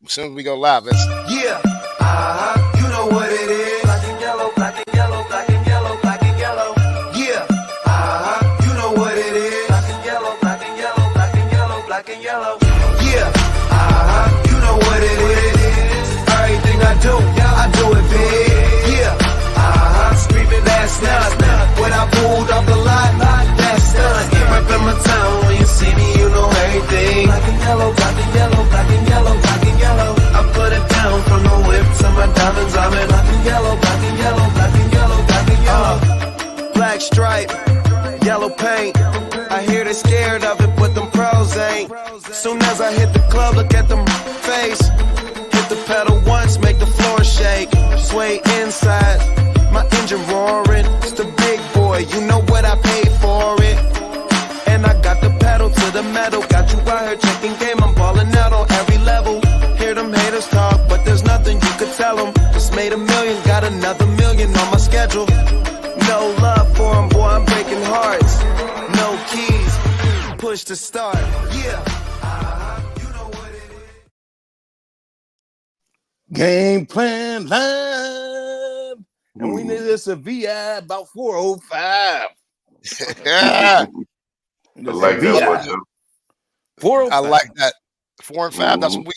As soon as we go live, it's Yeah, you know what it is. Black and yellow, black and yellow, black and yellow, black and yellow. Yeah, you know what it is. Black and yellow, black and yellow, black and yellow, black and yellow. Yeah, you know what it is. Everything I do it big. Yeah, screaming that's nuts. When I pulled off the lot, that's done. Yeah, reppin' my town. When you see me, you know everything. Black and yellow, black and yellow, black and yellow, black and yellow. I put it down from the whip to my diamonds. I'm in black and yellow, black and yellow, black and yellow, black and yellow. Black stripe, yellow paint. I hear they scared of it, but them pros ain't. Soon as I hit the club, look at them face. Hit the pedal once, make the floor shake. Sway inside, my engine roaring. It's the big boy, you know what I paid for it. And I got the pedal to the metal. Got you out here checking game, I'm balling out on every level. Hear them haters talk, but there's nothing you could tell them. Just made $1 million, got another $1 million on my schedule. No love for them, boy, I'm breaking hearts. No keys, push to start. Yeah, you know what it is. Game plan live. And we need this a VI about 405. yeah. I like that one, too. 405. I like that. 4 and 5. That's what we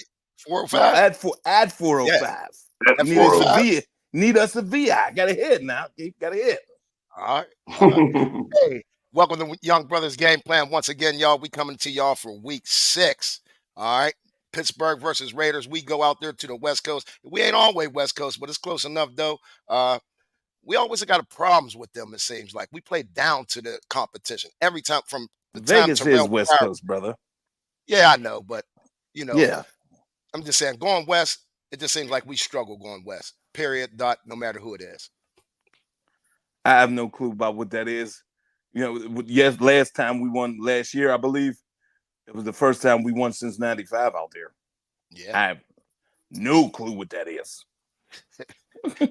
4 or 5. Add 405. That's Need us a 405. VI. Need us a VI. Got a hit now. Got a hit. All right. Hey, welcome to Young Brothers Game Plan. Once again, y'all, we coming to y'all for week 6. All right. Pittsburgh versus Raiders. We go out there to the West Coast. We ain't always West Coast, but it's close enough, though. We always got problems with them, it seems like. We play down to the competition every time from the Vegas time is West Coast, brother. Yeah, I know, but, you know, Yeah. I'm just saying, going west, it just seems like we struggle going west. Period, dot, no matter who it is. I have no clue about what that is. You know, yes, last time we won last year, I believe. It was the first time we won since 95 out there. Yeah. I have no clue what that is. And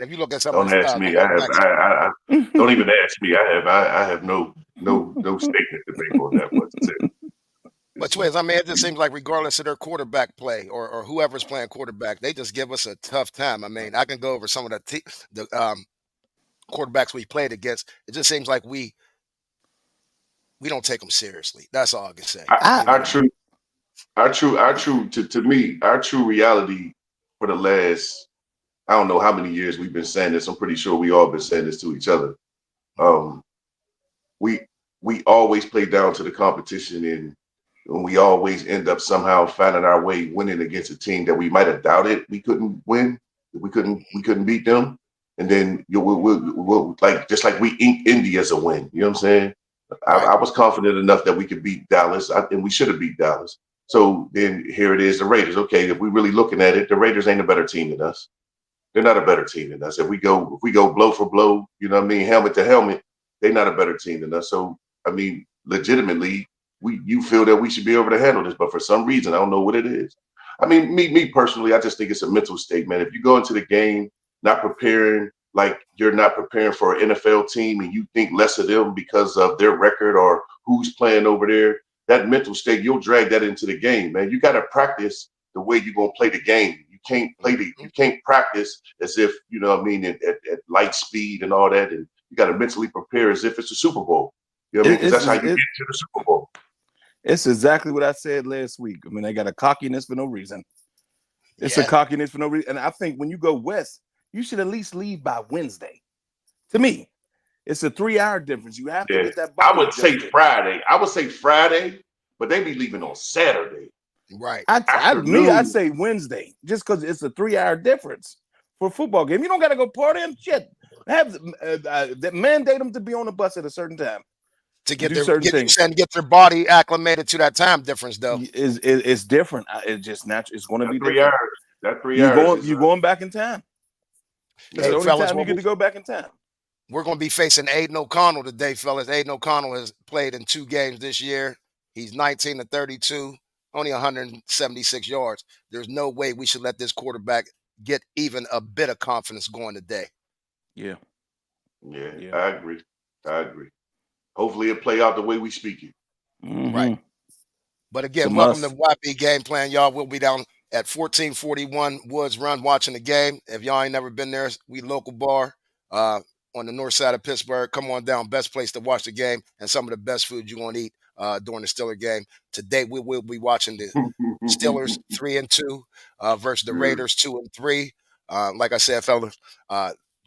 if you look at some Don't of the ask stuff, me. I don't even ask me. I have no statement to make on that one. But Twiz, I mean, it just seems like regardless of their quarterback play or whoever's playing quarterback, they just give us a tough time. I mean, I can go over some of the quarterbacks we played against. It just seems like we don't take them seriously. That's all I can say. To me, our true reality for the last, I don't know how many years we've been saying this. I'm pretty sure we all been saying this to each other. We always play down to the competition, and we always end up somehow finding our way winning against a team that we might have doubted we couldn't win. We couldn't beat them, and then we'll like just like we inked Indy as a win. You know what I'm saying? Right. I was confident enough that we could beat Dallas, and we should have beat Dallas. So then here it is, the Raiders. Okay, if we're really looking at it, the Raiders ain't a better team than us. They're not a better team than us. If we go blow for blow, you know what I mean, helmet to helmet, they're not a better team than us. So I mean, legitimately, you feel that we should be able to handle this, but for some reason, I don't know what it is. I mean, me personally, I just think it's a mental state, man. If you go into the game not preparing like you're not preparing for an NFL team and you think less of them because of their record or who's playing over there, that mental state, you'll drag that into the game, man. You got to practice the way you're going to play the game. You can't practice as if, you know what I mean, at light speed and all that. And you got to mentally prepare as if it's a Super Bowl. You know what I mean? Because that's how you get to the Super Bowl. It's exactly what I said last week. I mean, they got a cockiness for no reason. It's a cockiness for no reason. And I think when you go west, you should at least leave by Wednesday. To me, it's a 3-hour difference. You have to get that body I would say adjusted. Friday, but they be leaving on Saturday. Right. I say Wednesday, just because it's a 3-hour difference for a football game. You don't got to go partying. Shit, have mandate them to be on the bus at a certain time to get their body acclimated to that time difference, though. It's different. It's just natural. It's going to be 3 different. hours. That 3 hours. You're going back in time. It's the only time you get to go back in time. We're going to be facing Aiden O'Connell today, fellas. Aiden O'Connell has played in 2 games this year. He's 19-32, only 176 yards. There's no way we should let this quarterback get even a bit of confidence going today. Yeah. I agree. Hopefully it'll play out the way we speak it. Mm-hmm. Right. But again, welcome to YB Game Plan, y'all. We'll be down at 1441 Woods Run watching the game. If y'all ain't never been there, we local bar uh, on the north side of Pittsburgh. Come on down. Best place to watch the game and some of the best food you're going to eat during the Steeler game. Today, we will be watching the Steelers 3-2 versus the Yeah. Raiders 2-3. Like I said, fellas,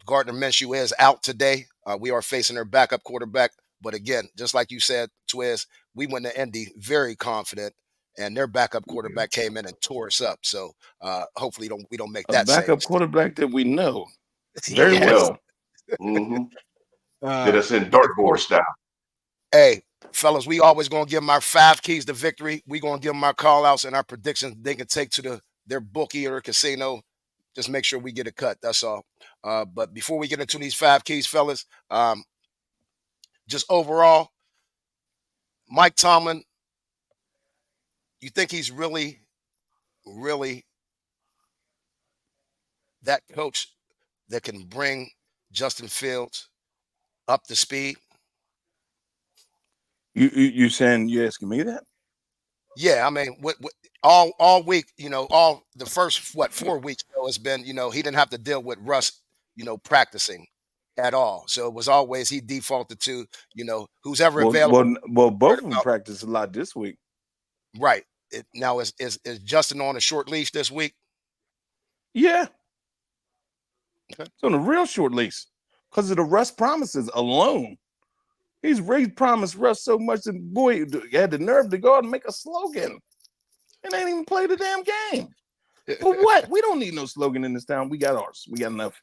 Gardner Minshew is out today. We are facing their backup quarterback. But again, just like you said, Twiz, we went to Indy very confident, and their backup Yeah. quarterback came in and tore us up. So hopefully, we don't make A that same backup mistake. quarterback that we know very Very Yes. well. well. Hmm. Did Uh, us in but of dartboard course, style. hey, fellas, we always gonna give them our 5 keys to victory. We gonna give them our call outs and our predictions they can take to their bookie or casino. Just make sure we get a cut. That's all. But before we get into these 5 keys, fellas, just overall, Mike Tomlin, you think he's really, really that coach that can bring Justin Fields up to speed? You saying you asking me that? Yeah, I mean, all week, all the first 4 weeks, it's been, he didn't have to deal with Russ, practicing at all. So it was always he defaulted to, who's ever Well, well, available. well. Heard Both of them about practiced a lot this week. right now is Justin on a short leash this week? Yeah, Okay. it's on a real short leash because of the Russ promises alone. He's promised Russ so much that boy he had the nerve to go out and make a slogan and ain't even played the damn game. For what? We don't need no slogan in this town. We got ours. We got enough.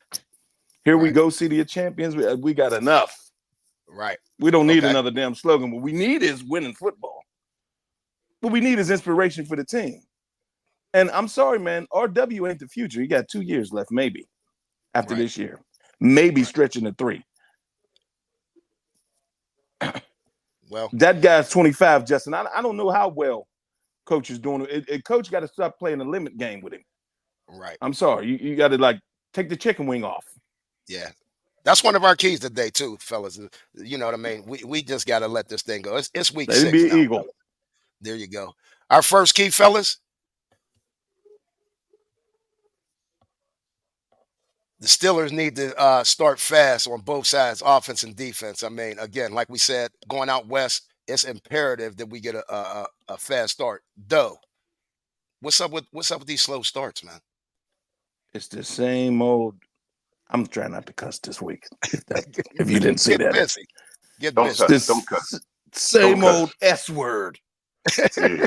Here we Right, go, City of Champions. We got enough. right. We don't need Okay. another damn slogan. What we need is winning football. What we need is inspiration for the team. And I'm sorry, man. RW ain't the future. He got 2 years left, maybe after Right, this year, maybe right. stretching to 3. Well, That guy's 25, Justin. I don't know how well coach is doing it. Coach got to stop playing the limit game with him. right. I'm sorry. You got to like take the chicken wing off. Yeah. That's one of our keys today, too, fellas. You know what I mean? We just got to let this thing go. It's week Let him 6 be an now, eagle. fellas. There you go. Our first key, fellas, the Steelers need to start fast on both sides, offense and defense. I mean, again, like we said, going out west, it's imperative that we get a fast start. Though, what's up with these slow starts, man? It's the same old. I'm trying not to cuss this week. If you didn't see Get that, busy. Get Don't busy. cuss. this Don't cuss. same Don't old cuss. S word. Yeah.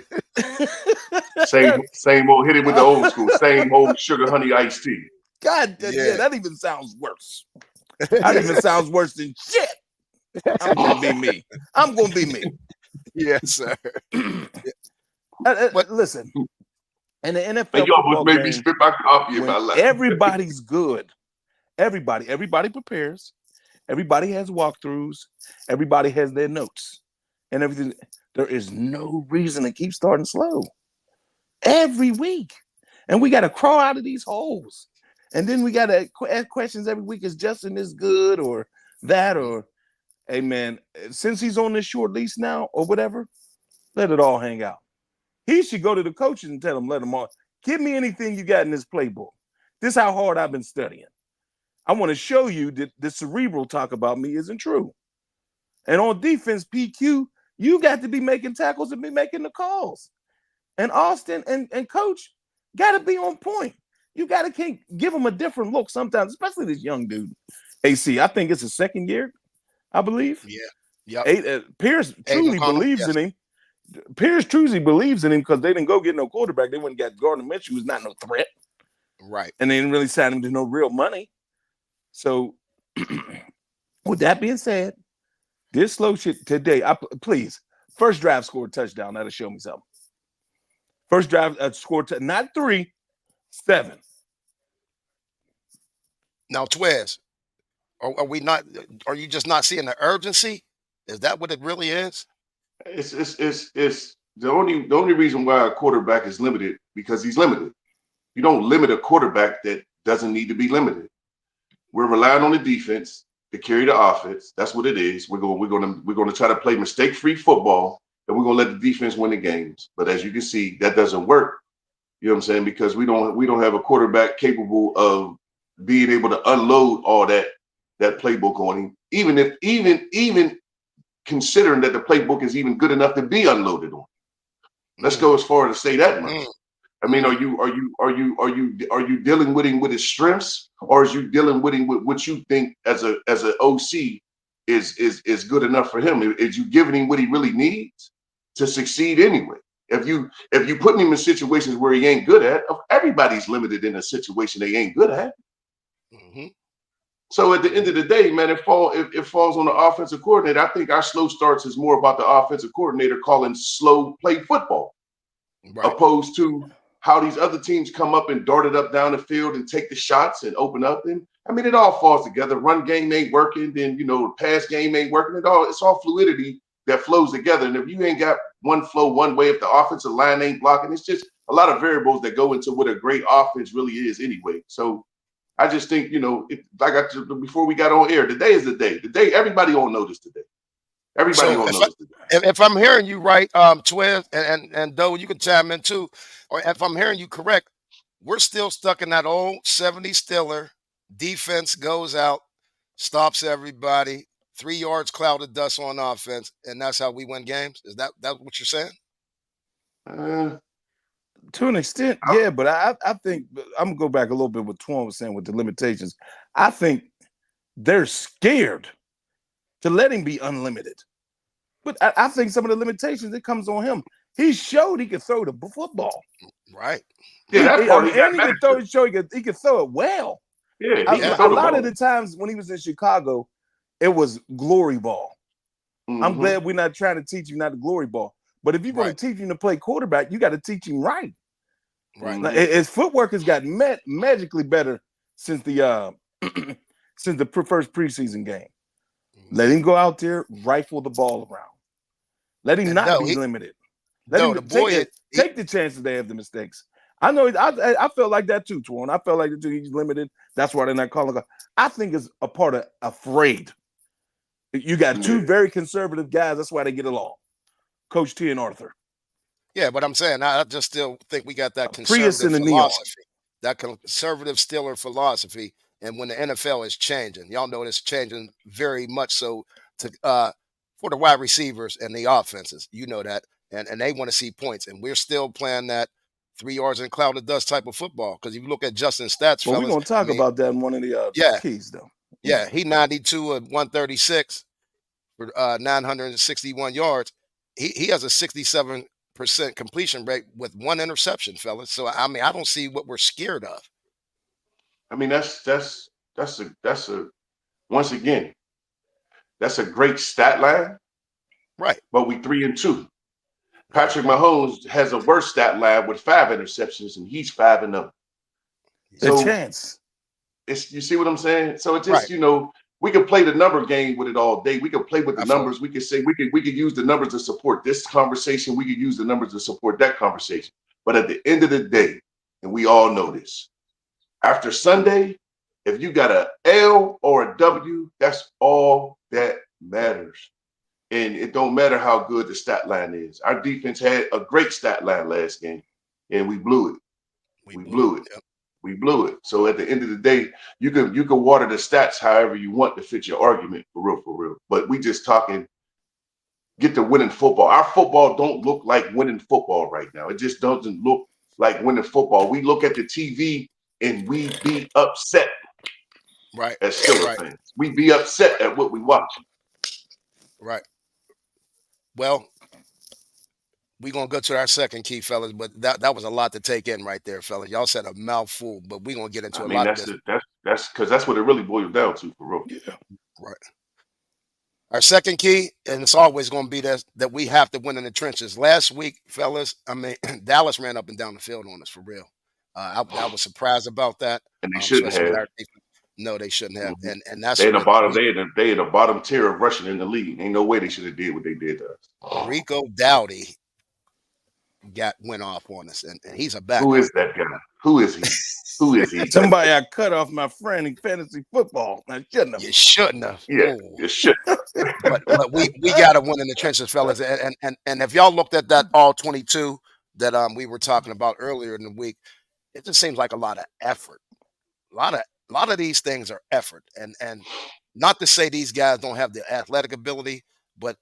Same old. Hit it with the old school. Same old sugar honey iced tea. God, yeah, Yeah. that even sounds worse. That even sounds worse than shit. I'm gonna be me. I'm gonna be me. Yes, sir. But Listen, in the And NFL you almost football made me game, spit my coffee in when my lap. everybody's good, everybody prepares, everybody has walkthroughs, everybody has their notes, and everything. There is no reason to keep starting slow every week, and we got to crawl out of these holes, and then we got to ask questions every week: is Justin this good or that or? Hey man, since he's on this short lease now or whatever, let it all hang out. He should go to the coaches and tell them, let them all. Give me anything you got in this playbook. This is how hard I've been studying. I want to show you that the cerebral talk about me isn't true. And on defense, PQ, you got to be making tackles and be making the calls. And Austin and coach got to be on point. You got to give him a different look sometimes, especially this young dude. AC, I think it's his second year, I believe. Yeah. Yep. Pierce Aiden truly O'Connell. believes Yes. in him. Pierce truly believes in him because they didn't go get no quarterback. They wouldn't get Gardner Minshew, who's not no threat, Right. and they didn't really sign him to no real money. So, with that being said, this slow shit today, please, first drive scored a touchdown. That'll show me something. First drive scored, not 3, 7. Now, Twiz, are we not? Are you just not seeing the urgency? Is that what it really is? It's the only reason why a quarterback is limited because he's limited. You don't limit a quarterback that doesn't need to be limited. We're relying on the defense to carry the offense. That's what it is. We're gonna try to play mistake-free football, and we're gonna let the defense win the games. But as you can see, that doesn't work You know what I'm saying? Because we don't have a quarterback capable of being able to unload all that playbook on him. Even considering that the playbook is even good enough to be unloaded on. Let's Mm, go as far as to say that much. mm, I mean, mm. are you dealing with him with his strengths, or is you dealing with him with what you think as a OC is good enough for him? Is you giving him what he really needs to succeed anyway? If you putting him in situations where he ain't good at, everybody's limited in a situation they ain't good at. Mhm, So at the end mhm. of the day, man, it falls on the offensive coordinator. I think our slow starts is more about the offensive coordinator calling slow play football, Right. opposed to how these other teams come up and dart it up down the field and take the shots and open up. And I mean, it all falls together. Run game ain't working, then the pass game ain't working. It's all fluidity that flows together. And if you ain't got one flow one way, if the offensive line ain't blocking, it's just a lot of variables that go into what a great offense really is anyway. So I just think, like before we got on air, today is the day. Today, everybody gonna notice today. Everybody So gonna notice today. if I'm hearing you right, Twiz and Doe, you can chime in too, or if I'm hearing you correct, we're still stuck in that old 70s Stiller defense goes out, stops everybody, 3 yards cloud of dust on offense, and that's how we win games. Is that what you're saying? Uh, To an extent, yeah, but I think I'm gonna go back a little bit what Twan was saying with the limitations. I think they're scared to let him be unlimited. But I think some of the limitations that comes on him, he showed he could throw the football. Right. yeah, Right. that I part mean, he got and he could throw. mastered. He showed he could throw it well. Yeah, he can Yeah. A throw the lot of ball. the times when he was in Chicago, it was glory ball. I'm Mm-hmm. glad we're not trying to teach him not to glory ball. But if you're going Right. to teach him to play quarterback, you got to teach him right. Right. Now, Mm-hmm. his footwork has gotten magically better since the since the first preseason game. Let Mhm. him go out there, rifle the ball around. Let him And not Doe, be limited. Let Doe, him the boy is take the chances they have the mistakes. I know. I felt like that too, Twan. I felt like that too. He's limited. That's why they're not calling. I think it's a part of afraid. You got Yeah. two very conservative guys. That's why they get along. Coach T and Arthur. yeah, but I'm saying I just still think we got that A Prius conservative and a neon. philosophy, that conservative Stiller philosophy. And when the NFL is changing, y'all know it's changing very much so to for the wide receivers and the offenses. You know that, and they want to see points, and we're still playing that 3 yards in cloud of dust type of football. Because if you look at Justin's stats, Well, we're fellas, gonna I talk mean, about that in one of the yeah, keys, though. Yeah. yeah, he 92 of 136 for 961 yards. He has a 67% completion rate with one interception, fellas. So I mean, I don't see what we're scared of. I mean, that's a once again, that's a great stat line, Right. but we 3-2. Patrick Mhm. Mahomes has a worse stat line with 5 interceptions, and he's 5-0. A So chance. you see what I'm saying? So it just, Right. we can play the number game with it all day. We can play with the I feel numbers. We can say we could use the numbers to support this conversation. We could use the numbers to support that conversation. But at the end of the day, and we all know this, after Sunday, if you got a L or a W, that's all that matters. And it don't matter how good the stat line is. Our defense had a great stat line last game, and we blew it. we We blew it. blew it. Yep. We blew it. So at the end of the day, you can water the stats however you want to fit your argument for real, for real. But we just talking get to winning football. Our football don't look like winning football right now. It just doesn't look like winning football. We look at the TV and we be upset Right. as Steelers Right. fans. We be upset Right. at what we watch. Right. Well, we're gonna go to our second key, fellas, but that was a lot to take in right there, fellas. Y'all said a mouthful, but we're gonna get into I a mean, lot of that's this. it. That's because that's what it really boils down to for real. Yeah. Right. Our second key, and it's always going to be that we have to win in the trenches. Last week, fellas, I mean, Dallas ran up and down the field on us for real. I was surprised about that, And they shouldn't especially with have. our defense. No, they shouldn't have, Mhm. and that's They in the what bottom. They in the bottom tier of rushing in the league. Ain't no way they should have did what they did to us. Rico Dowdy went off on us, and he's a Who backup. is that guy? Who is he? Who is he? Somebody I cut off my friend in fantasy football. I shouldn't have. You shouldn't have. Yeah, Ooh. you should. But we got to win in the trenches, fellas. And if y'all looked at that all 22, that we were talking about earlier in the week. It just seems like a lot of effort. A lot of these things are effort, and not to say these guys don't have the athletic ability, but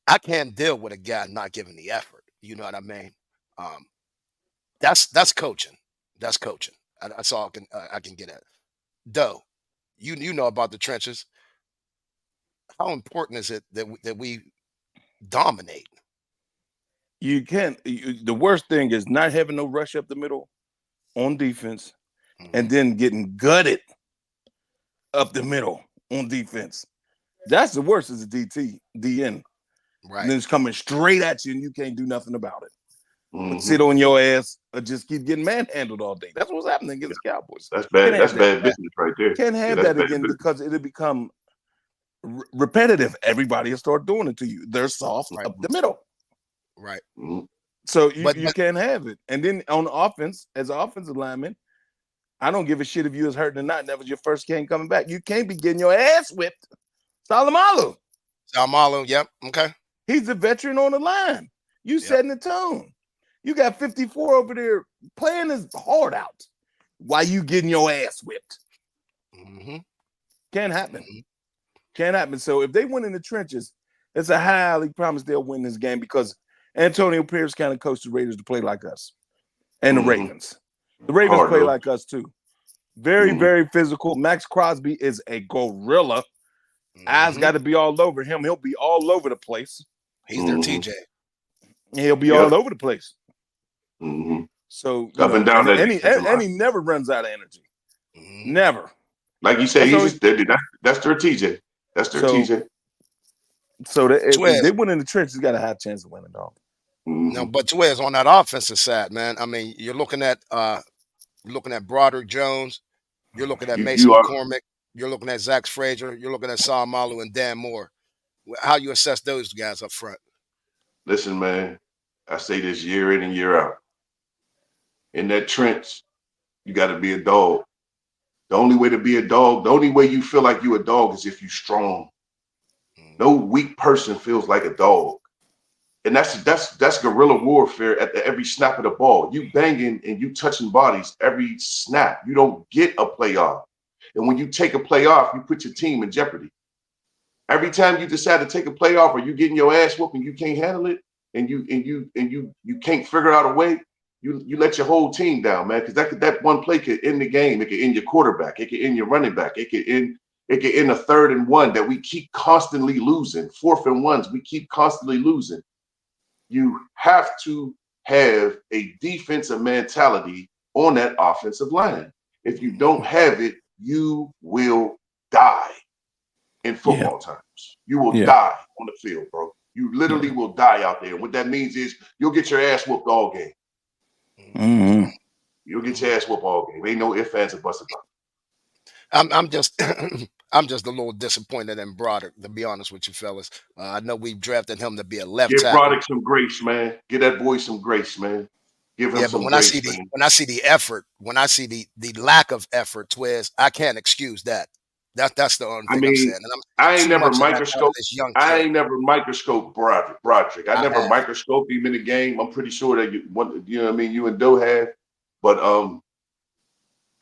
I can't deal with a guy not giving the effort. You know what I mean? Um, that's coaching. That's coaching. That's all I can get at. Doe, you know about the trenches. How important is it that we dominate? You can't. The worst thing is not having no rush up the middle on defense, Hmm. and then getting gutted up the middle on defense. That's the worst as a DN. And Right. then it's coming straight at you, and you can't do nothing about it. But Mm-hmm. sit on your ass or just keep getting manhandled all day. That's what's happening against the Cowboys. That's Can't bad. have That's that. bad business right there. Can't Yeah, have that's that bad again business. because it'll become repetitive. Everybody will start doing it to you. They're soft Right. up the middle. Right. Mhm. So you, But you can't have it. And then on offense, as an offensive lineman, I don't give a shit if you was hurting or not. That was your first game coming back. You can't be getting your ass whipped. Salamalu, Salmalo, yep. Okay. he's a veteran on the line. You Yep. setting the tone. You got 54 over there playing his heart out. Why you getting your ass whipped? Hmm. Can't happen. Hmm. Can't happen. So if they win in the trenches, it's a highly promise they'll win this game because Antonio Pierce kind of coached the Raiders to play like us and the Mhm. Ravens. The Ravens Hard play though. like us too. Very, Mhm. very physical. Max Crosby is a gorilla. Eyes Hmm. got to be all over him. He'll be all over the place. He's their Mhm. TJ. He'll be Yep. all over the place. Mm-hmm. So Up and down that and defensive line. he never runs out of energy. Hmm. Never. Like you said, That's he's always just that's their TJ. That's their so. TJ. So if they Twiz. win in the trenches, got a high chance of winning, dog. No, Mm-hmm. but Twiz on that offensive side, man. I mean, you're looking at Broderick Jones. You're looking at Mason You are McCormick. You're looking at Zach Frazier. You're looking at Sal Malu and Dan Moore. How you assess those guys up front? listen, man. I say this year in and year out. In that trench, you got to be a dog. The only way to be a dog, the only way you feel like you a dog is if you strong. No weak person feels like a dog. And that's guerrilla warfare at every snap of the ball. You banging and you touching bodies every snap. You don't get a playoff. And when you take a playoff, you put your team in jeopardy. Every time you decide to take a playoff or you getting your ass whooped and you can't handle it and you can't figure out a way, you let your whole team down, man. Because that one play could end the game. It could end your quarterback. It could end your running back. It could end a 3rd and 1 that we keep constantly losing. 4th and 1s we keep constantly losing. You have to have a defensive mentality on that offensive line. If you don't have it, you will die in Yeah, football terms. You will yeah, die on the field, bro. You literally yeah. will die out there. And what that means is you'll get your ass whooped all game. Mm-hmm. You'll get your ass whooped all game. Ain't no ifs, ands, or buts about I'm just I'm just a little disappointed in Broderick, to be honest with you, fellas. I know we drafted him to be a it. left Give tackle. Broderick some grace, man. Give that boy some grace, man. Give him Yeah, but some when I see grace, the man. when I see the effort, when I see the lack of effort, Twiz, I can't excuse that. That's the only I thing I'm mean, saying, and I'm seeing I ain't too never much of that out of microscope. this young I kid. ain't never microscope Broderick. I I never have. microscoped him in the game. I'm pretty sure that you know what I mean. You and Doe have, but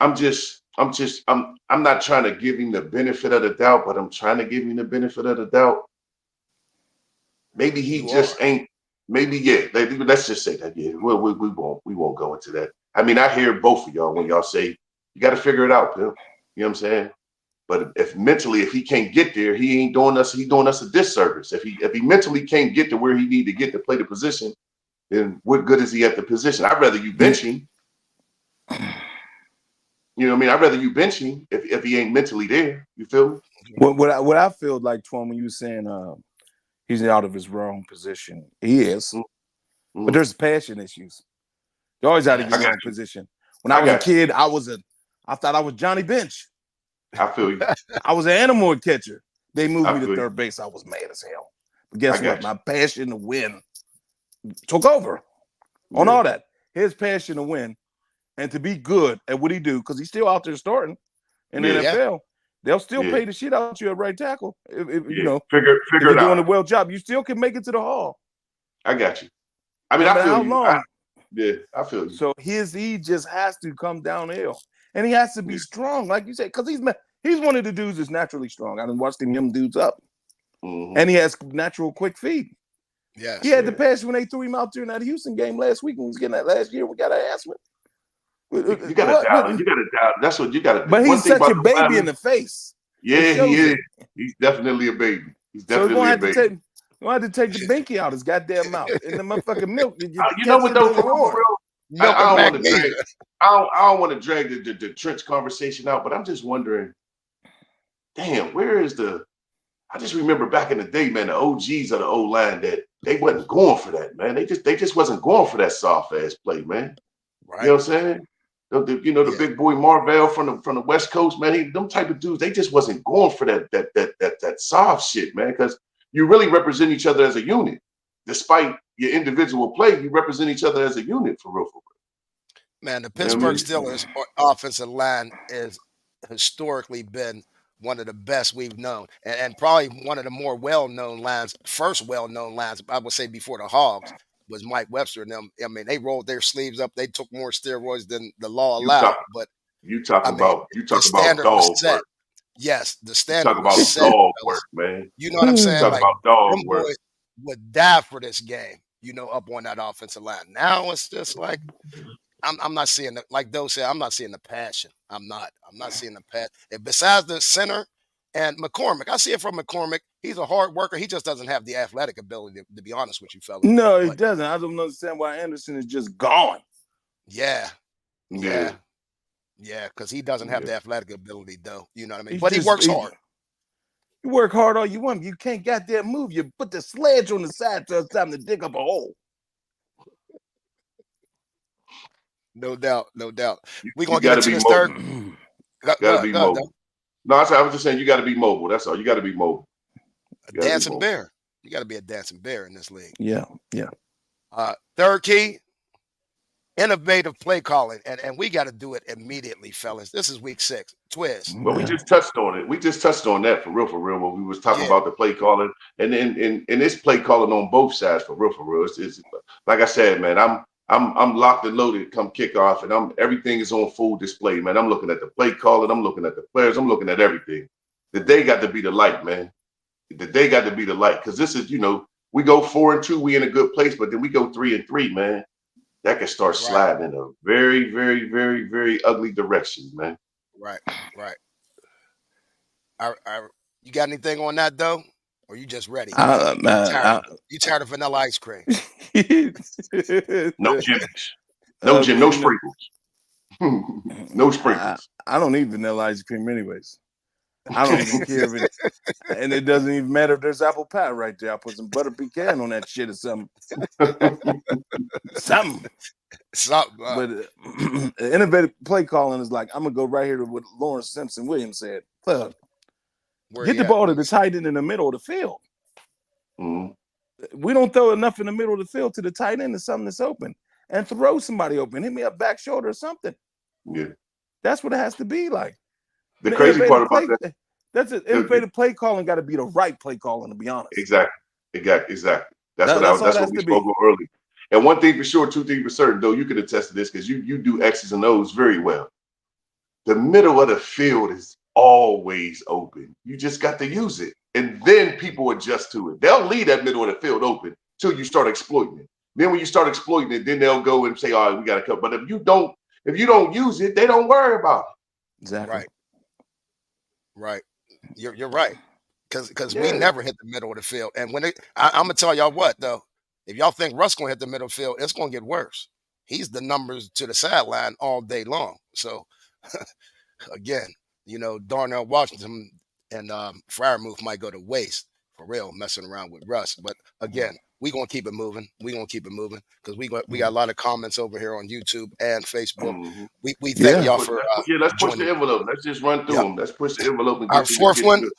I'm not trying to give him the benefit of the doubt, but I'm trying to give him the benefit of the doubt. Maybe he You are. just ain't. Maybe yeah. Let's just say that yeah. We won't go into that. I mean, I hear both of y'all when y'all say you got to figure it out, Bill. You know what I'm saying? But if mentally, if he can't get there, he ain't doing us. He's doing us a disservice. If he mentally can't get to where he need to get to play the position, then what good is he at the position? I'd rather you Yeah. bench him. You know what I mean? I'd rather you bench him if he ain't mentally there. You feel me? What I feel like, Twan, when you were saying he's out of his wrong position, he is. But Mm-hmm. there's passion issues. You're always out of I your Yes. got wrong you. position. When I I was a got you. kid, I thought I was Johnny Bench. I feel you. I was an animal catcher. They moved I me to feel you. third base. I was mad as hell. But I guess what? got you. My passion to win took over on Yeah. all that. His passion to win and to be good at what he do, because he's still out there starting in the Yeah. Yeah. NFL. They'll still Yeah. pay the shit out you at right tackle. If Yeah. Figure if figure you're it doing a out. well job, you still can make it to the hall. I got you. I No mean, I matter feel how you. long. Yeah, I feel you. So he just has to come downhill, and he has to be strong, like you said, because he's one of the dudes that's naturally strong. I done watched him dudes up, and he has natural quick feet. He Yes. had the pass when they threw him out there in that Houston game last week when he was getting that last year. We got to ask him. You got to doubt it. You got to doubt. That's what you got to do. But One he's thing such about a the baby in lineman, the face. yeah, It he shows is. it. He's definitely a baby. He's So definitely a he's baby. gonna have to take the binky out his goddamn mouth and the motherfucking milk. You You know catch what him though, in for the horn. real, Milk I and don't want to drag. magnesia. I don't want to drag the trench conversation out, but I'm just wondering, damn, where is the? I just remember back in the day, man, the OGs of the O line that they wasn't going for that, man. They just wasn't going for that soft ass play, man. You Right. know what I'm saying? The Yeah. big boy Marvell from the West Coast, man. Them type of dudes, they just wasn't going for that soft shit, man. Because you really represent each other as a unit, despite your individual play. You represent each other as a unit for real. Man, the You know what I Pittsburgh mean? Steelers offensive line is historically been one of the best we've known, and probably one of the more well-known lines. First well-known lines, I would say, before the Hogs was Mike Webster and them. I mean, they rolled their sleeves up. They took more steroids than the law You talk allowed, but you talk I mean, about you the talk about standard was dog set. work. Yes, the You standard talk was about set, dog work, fellas. man. You know what I'm You saying? talk Like, about dog them work. boys would die for this game, up on that offensive line. Now it's just like I'm not seeing the, like Doe said, I'm not seeing the passion. I'm not. I'm not seeing the passion. Besides the center and McCormick, I see it from McCormick. He's a hard worker. He just doesn't have the athletic ability, to be honest with you, fellas. No, he But doesn't. I don't understand why Anderson is just gone. yeah, Yeah, yeah, because he doesn't have yeah. the athletic ability, though. You know what I mean? He's But he just works hard. you work hard all you want. You can't goddamn move. You put the sledge on the side till it's time to dig up a hole. No doubt, no doubt. We're You gonna get got to into be this third. mobile. Got to Go, be go, go. mobile. No, I was just saying you got to be mobile. That's all. You got to be mobile. A You got to be dancing mobile. bear. You got to be a dancing bear in this league. Yeah, yeah. Third key, innovative play calling, and we got to do it immediately, fellas. This is week 6. Twiz. Well, we just touched on it. We just touched on that for real, when we was talking Yeah, about the play calling, and then and it's play calling on both sides for real, It's like I said, man. I'm locked and loaded come kickoff, and everything is on full display, man. I'm looking at the play calling. I'm looking at the players. I'm looking at everything. The day got to be the light, man. The day got to be the light, because this is, we go 4-2, we in a good place, but then we go 3-3, man. That can start right, sliding in a very, very, very, very ugly direction, man. right, right. You got anything on that though, or you just ready? You tired? You tired of vanilla ice cream? No gimmicks, no no sprinkles, no sprinkles. I don't eat vanilla ice cream anyways. I don't even care if it, and it doesn't even matter if there's apple pie right there. I put some butter pecan on that shit or something. Something. But innovative play calling is like, I'm gonna go right here to what Lawrence Simpson Williams said. Look, get the ball to the tight end in the middle of the field. We don't throw enough in the middle of the field to the tight end to something that's open, and throw somebody open. Hit me a back shoulder or something. Yeah, that's what it has to be like. The crazy part about that, that's it. Innovative play calling got to be the right play calling, to be honest. Exactly. That's what we spoke on earlier. And one thing for sure, two things for certain, though, you can attest to this because you do X's and O's very well. The middle of the field is always open. You just got to use it. And then people adjust to it. They'll leave that middle of the field open till you start exploiting it. Then when you start exploiting it, then they'll go and say, all right, we got to cut. But if you don't use it, they don't worry about it. Exactly. Right. You're right. Because we never hit the middle of the field. And when I'm gonna tell y'all what though, if y'all think Russ gonna hit the middle field, it's gonna get worse. He's the numbers to the sideline all day long. So again, Darnell Washington and Fryermuth might go to waste for real, messing around with Russ. But again, we gonna keep it moving. We gonna keep it moving because we got a lot of comments over here on YouTube and Facebook. Mm-hmm. We thank y'all for let's push the envelope. Let's just run through them. Let's push the envelope and our fourth one.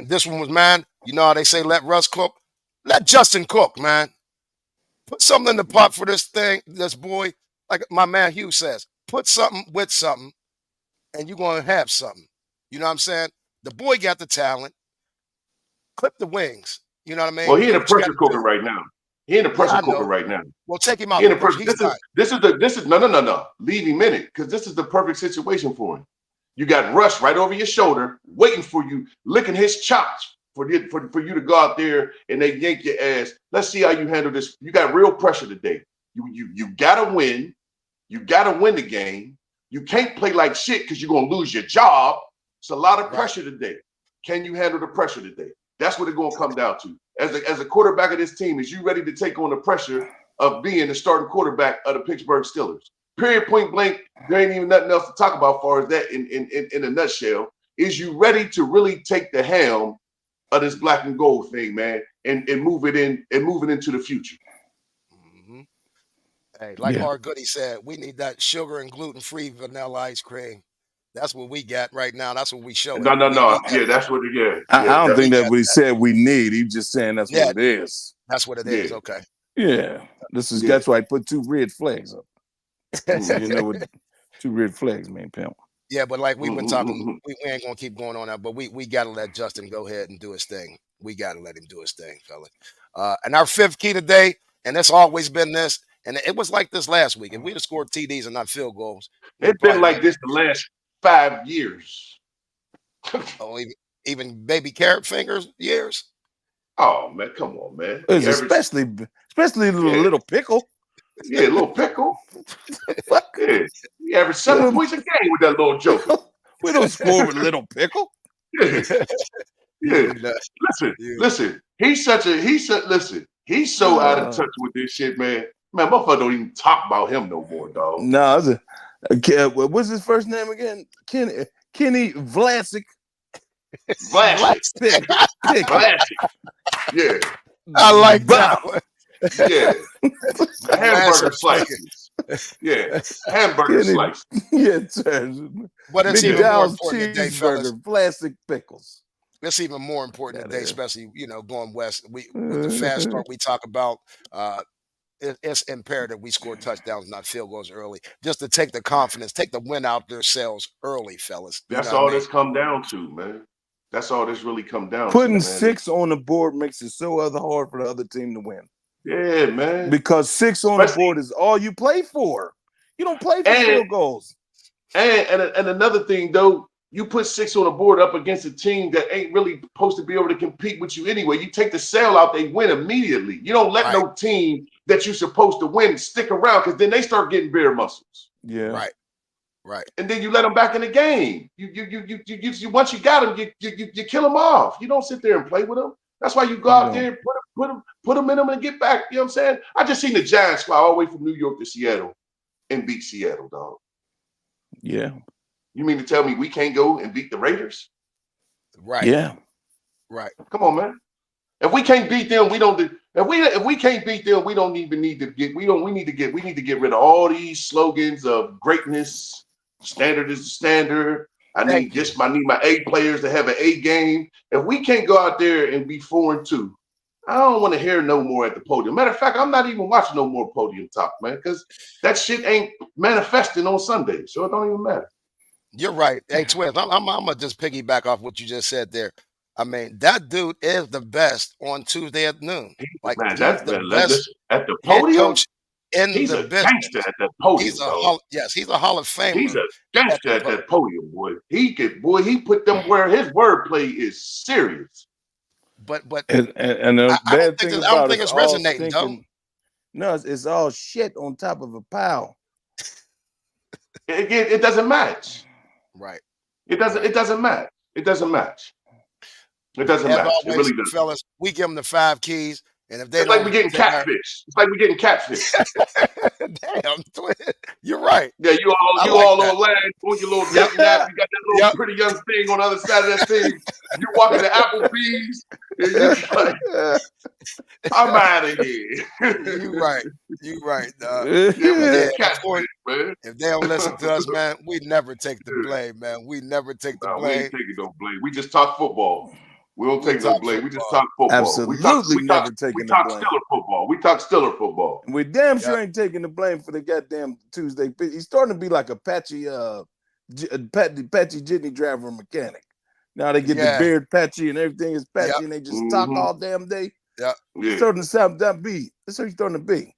This one was, man, you know how they say let Russ cook? Let Justin cook, man. Put something in the pot for this boy. Like my man Hugh says, put something with something, and you're going to have something. You know what I'm saying? The boy got the talent. Clip the wings. You know what I mean? Well, he in a pressure cooker right now. He in the Yeah, pressure I cooker know. right now. Well, take him He out in the the pressure. pressure. He's not. This is no. Leave him in it because this is the perfect situation for him. You got Russ right over your shoulder, waiting for you, licking his chops for you to go out there and they yank your ass. Let's see how you handle this. You got real pressure today. You gotta win. You gotta win the game. You can't play like shit because you're gonna lose your job. It's a lot of Right. pressure today. Can you handle the pressure today? That's what it's gonna come down to. As a quarterback of this team, is you ready to take on the pressure of being the starting quarterback of the Pittsburgh Steelers? Period, point blank. There ain't even nothing else to talk about as far as that in a nutshell. Is you ready to really take the helm of this black and gold thing, man, and move it in and move it into the future? Hmm. Hey, like Yeah. R. Goody said, we need that sugar and gluten-free vanilla ice cream. That's what we got right now. That's what we showing. We No. need that. Yeah, that's what it is. Yeah, I don't We think definitely. that got what he that. said we need. He just saying that's what Yeah, it is. that's what it is. Yeah, Okay. Yeah. This is yeah. that's why I put two red flags up. So you Mm-hmm. know what two red flags mean, pimp. Yeah, but like we've been talking, Mm-hmm. we ain't gonna keep going on that. But we gotta let Justin go ahead and do his thing. We gotta let him do his thing, fella. And our fifth key today, and it's always been this, and it was like this last week. If we'd have scored TDs and not field goals, It's we'd been probably like win this that. the last 5 years. Oh, even baby carrot fingers years. Oh man, come on, man. It's You average, especially yeah, little pickle. yeah, a little pickle. The fuck? Yeah, you average We 7 points a game with that little joker. we don't score with little pickle. Yeah, yeah. You know, you Listen. He's so out of Uh, touch with this shit, man. Man, motherfucker don't even talk about him no more, dog. no, what's his first name again? Kenny Vlasic Vlasic, Pickett. Vlasic. Yeah, I like Bah. that one. yeah. The hamburger Vlasic Pickett. slices. Yeah, hamburger Kenny, slices. yeah, sir. But it's even Yeah. more McDowell's important today, fellas. cheeseburger, Vlasic pickles. It's even more important That today, is. especially going west. We with the fast start we talk about. It's imperative we score touchdowns, not field goals early, just to take the confidence, take the win out their selves early, fellas. You know That's what I all mean? this come down to, man. That's all this really come down to, Putting man. six on the board makes it so other hard for the other team to win. Yeah, man. Because six on the Especially board is all you play for. You don't play for and field goals. and another thing though, you put six on the board up against a team that ain't really supposed to be able to compete with you anyway. You take the sale out, they win immediately. You don't let Right, no team that you're supposed to win stick around because then they start getting bare muscles. Yeah. right, right. And then you let them back in the game. You once you got them, you kill them off. You don't sit there and play with them. That's why you go You out don't. there and put them in them and get back. You know what I'm saying? I just seen the Giants fly all the way from New York to Seattle and beat Seattle, dog. Yeah. You mean to tell me we can't go and beat the Raiders? Right, Yeah. right. Come on, man. If we can't beat them, we don't. If we can't beat them, we don't even need to get. We need to get rid of all these slogans of greatness. Standard is the standard. Thank you. I need my A players to have an A game. If we can't go out there and be 4-2, I don't want to hear no more at the podium. Matter of fact, I'm not even watching no more podium talk, man, because that shit ain't manifesting on Sunday, so it don't even matter. You're right. Hey, Twins, I'm gonna just piggyback off what you just said there. I mean, that dude is the best on Tuesday at noon. Like Man, he's that the man, best listen, at the head podium, coach in he's the a gangster business. at that He's podium, a dog. yes, he's a Hall of He's Famer a at gangster the at that podium, boy. He put them where his wordplay is serious. but And the I don't bad think thing I don't about think it's it's all resonating, though. stinking. No, it's all shit on top of a pile. It doesn't match. Right, It doesn't. right. It doesn't match. It doesn't match. It doesn't As match. It always, really doesn't. fellas, we give them the 5 keys, and if they It's like we're don't getting take our catfish. It's like we're getting catfish. damn, Twin, you're right. Yeah, I you like all that. on land on your little Yep, dating app. You got that little yep. pretty young thing on the other side of that thing. You walking to Applebee's, and you like, I'm out of here. You right. You right, dog. Yeah, we But yeah, getting of course, catfish, man. if they don't listen to us, man, we never take the blame, man. We never take the Nah, we ain't blame. taking no blame. We just talk football. We don't We take no talk blame. We just football. talk football. Absolutely never We taking the talk blame. Steeler football. We talk Steeler football. And we damn Yep. sure ain't taking the blame for the goddamn Tuesday. He's starting to be like a patchy patchy jitney driver mechanic. Now they get the Yeah. beard patchy and everything is patchy Yep. and they just talk Mm-hmm. all damn day. Yeah. He's Yeah. throwing the South that B. That's how he's throwing the B.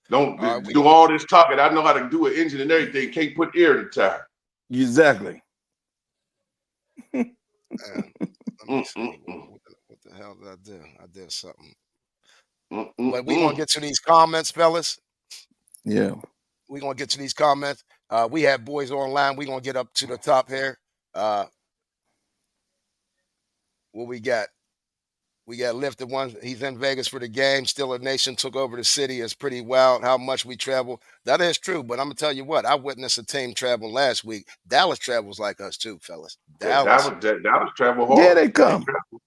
Don't All right. do all this talking. I know how to do an engine and everything. Can't put air in the tire. Exactly. Let me see. Mm-mm-mm. What the hell did I do? I did something. But we gonna Mm-mm-mm. get to these comments, fellas. Yeah. We gonna get to these comments. We have boys online. We gonna get up to the top here. Uh, what we got? We got lifted one. He's in Vegas for the game. Still a nation took over the city. It's pretty wild how much we travel. That is true. But I'm gonna tell you what. I witnessed a team travel last week. Dallas travels like us too, fellas. Yeah, Dallas. Dallas travel Yeah, hard. they come.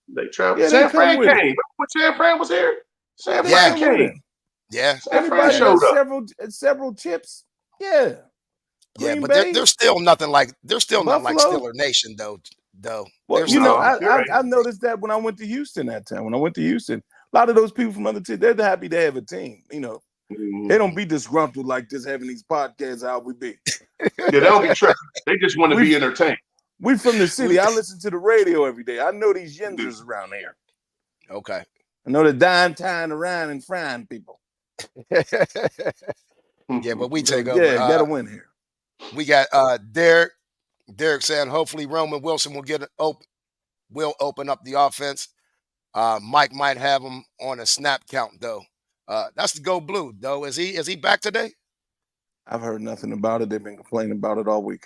They travel. Yeah, they San come Fran with came. it. Remember when San Fran was here? San They Yeah. Fran come with came. it. Yeah. San Fran Anybody Yeah. showed that's up. several chips. Yeah. Yeah. Green But Bay, there's still nothing like. They're still not like Buffalo. Steeler Nation though. Well, They're you know, still No, not. you're I right. noticed that when I went to Houston that time. When I went to Houston, a lot of those people from other teams, they're happy to have a team. You know, they Mhm. don't be disgruntled like this having these podcasts. How we be? Yeah, they don't be tripping. They just want to We be entertained. we from the city. We I listen to the radio every day. I know these yinzers around here. okay. I know the dying, tying around and frying people. Yeah, but we So take over. yeah, gotta win here. We got Derek. Derek saying hopefully Roman Wilson will open up the offense. Mike might have him on a snap count though. That's the go blue though. Is he back today? I've heard nothing about it. They've been complaining about it all week.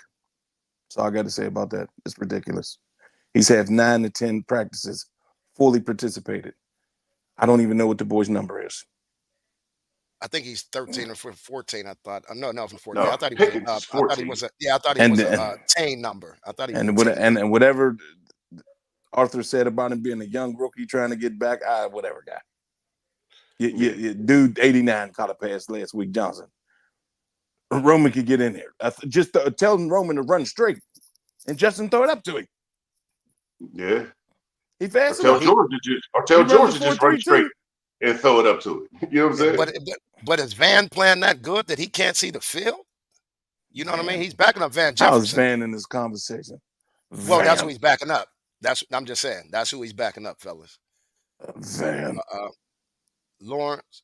So I got to say about that. It's ridiculous. He's had 9 to 10 practices, fully participated. I don't even know what the boy's number is. I think he's 13 or 14. I thought. No, from 14. No, I thought he was. Pickens is I thought he 14. was a. Yeah, I thought he And was a and teen number. I thought he was a and, teen. and whatever Arthur said about him being a young rookie trying to get back, whatever, guy. Dude, 89 caught a pass last week, Johnson. Roman could get in there. Just tell Roman to run straight and Justin throw it up to him. Yeah. He fast Or tell enough. George to He just runs a run 4.32. straight and throw it up to it. You know what I'm saying? But is Van playing that good that he can't see the field? You know what I mean? Van. He's backing up Van How's Jefferson. Van in this conversation? Well, that's who Van. he's backing up. I'm just saying. That's who he's backing up, fellas. Van. Lawrence.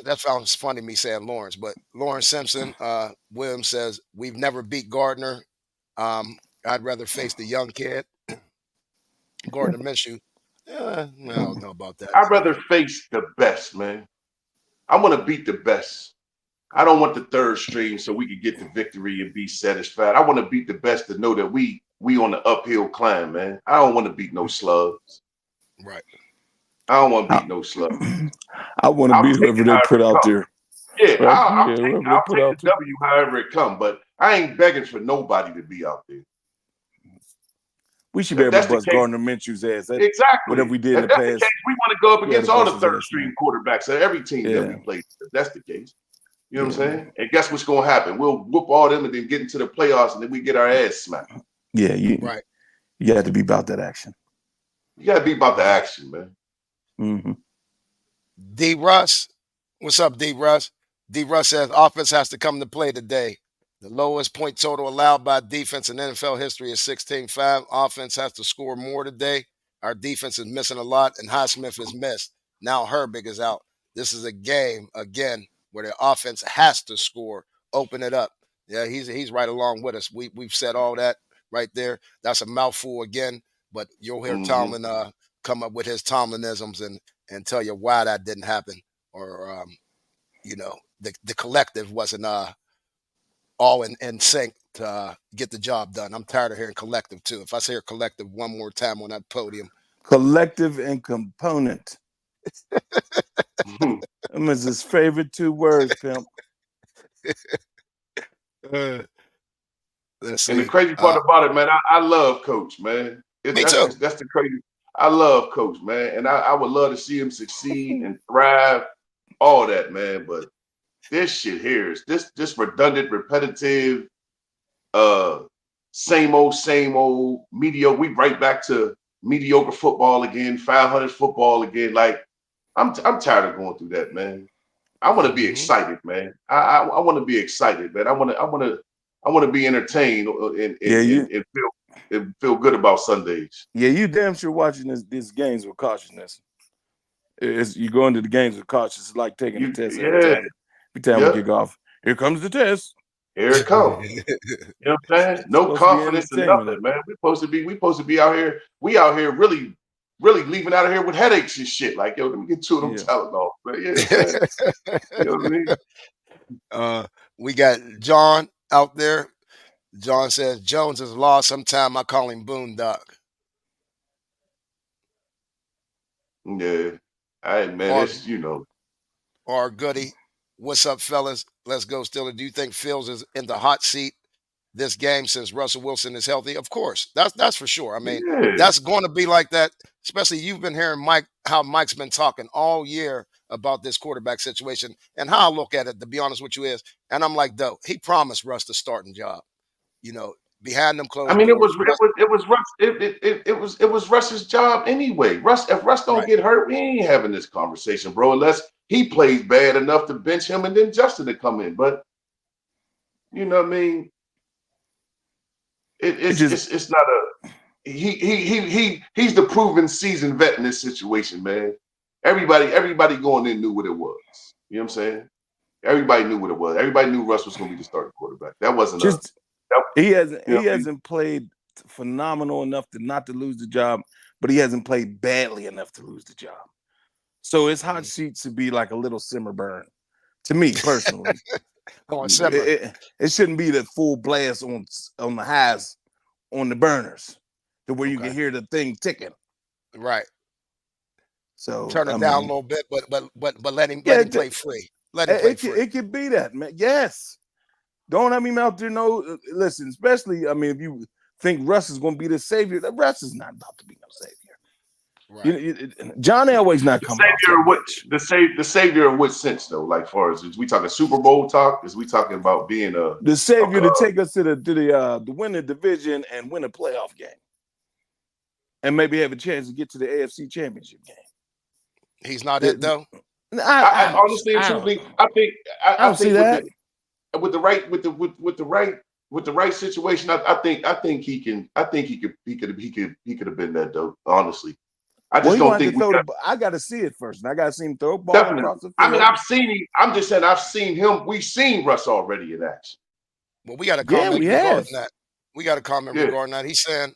That sounds funny, me saying Lawrence, but Lawrence Simpson, Williams says, we've never beat Gardner. I'd rather face the young kid. Gardner Minshew. I don't know about that. I'd rather face the best, man. I want to beat the best. I don't want the third string so we can get the victory and be satisfied. I want to beat the best to know that we on the uphill climb, man. I don't want to beat no slugs. Right. I don't want to beat no slugs. I want to I'll beat take whoever it they however put it out comes. there. Yeah, Whoever they I'll put take out the there. W however it comes, but I ain't begging for nobody to be out there. We should be If able that's to the bust case, Gardner Minshew's ass. exactly. Whatever we did in If the that's the past. case, we want to go up We had against to all bust the his third ass, string man. quarterbacks of every team that we Yeah. played. If that's the case. You know what Yeah, I'm saying? And guess what's going to happen? We'll whoop all them and then get into the playoffs and then we get our ass smacked. Yeah, Right. you have to be about that action. You got to be about the action, man. Mm-hmm. D. Russ. What's up, D. Russ? D. Russ says offense has to come to play today. The lowest point total allowed by defense in NFL history is 16-5. Offense has to score more today. Our defense is missing a lot, and Highsmith is missed. Now Herbig is out. This is a game, again, where the offense has to score. Open it up. Yeah, he's right along with us. We've said all that right there. That's a mouthful again, but you'll hear Mm-hmm. Tomlin come up with his Tomlinisms and tell you why that didn't happen. Or the collective wasn't all in sync to get the job done. I'm tired of hearing collective too. If I say collective one more time on that podium, Collective and component. Them is his favorite 2 words, pimp. let's see. And the crazy part about it, man, I love Coach, man. Me too. That's the crazy. I love Coach, man, and I would love to see him succeed and thrive, all that, man. But this shit here is this redundant, repetitive, same old mediocre. We right back to mediocre football again, 500 football again. Like I'm tired of going through that, man. I want to be excited, man. I want to be excited, man. I want to I want to be entertained and, Yeah, and, and, and feel good about Sundays. you damn sure watching these games with cautiousness. You go into the games with caution. It's like taking a test Yeah, every time we yep. kick off. Here comes the test. Here it comes. You know what I'm saying? It's No supposed to be confidence in entertainment. nothing, man. We supposed to be out here. We out here really, really leaving out of here with headaches and shit. Like, yo, let me get two of them Tylenol. But yeah, man. You know what I mean? We got John out there. John says Jones is lost. Sometime I call him Boondock. Yeah. All right, man. Or It's or Goody. What's up, fellas? Let's go, Stiller. Do you think Fields is in the hot seat this game since Russell Wilson is healthy? Of course. That's for sure. I mean, yeah. that's going to be like that. Especially you've been hearing how Mike's been talking all year about this quarterback situation. And how I look at it, to be honest with you, is, and I'm like, though, he promised Russ the starting job. Behind them I closed mean, doors. it was Russ's job anyway. If Russ don't Right. get hurt, we ain't having this conversation, bro. Unless he plays bad enough to bench him and then Justin to come in. But you know what I mean? It's not a he's the proven seasoned vet in this situation, man. Everybody going in knew what it was. You know what I'm saying? Everybody knew what it was. Everybody knew Russ was going to be the starting quarterback. That wasn't he hasn't played phenomenal enough to lose the job, but he hasn't played badly enough to lose the job. So his hot seat should be like a little simmer burn, to me personally. It shouldn't be the full blast on the highs on the burners, to where you can hear the thing ticking. Right. So turn it down a little bit, but let him play free. Let him play free. It could be that, man. Yes. Don't have him out there. No, listen. Especially, I mean, if you think Russ is going to be the savior, that Russ is not about to be no savior. Right. John Elway's not coming off the savior in what sense though? Like, far as we talking Super Bowl talk? Is we talking about being the savior to take us to win the division and win a playoff game, and maybe have a chance to get to the AFC Championship game? He's not it though. I honestly and truthfully, I think with the right situation, I think he could have been that though. Honestly, I just don't think I got to see it first, and I got to see him throw a ball across the field. I mean, I've seen him. I'm just saying, I've seen him. We've seen Russ already in action. Well, we got a comment regarding that. We got a comment regarding that. He's saying,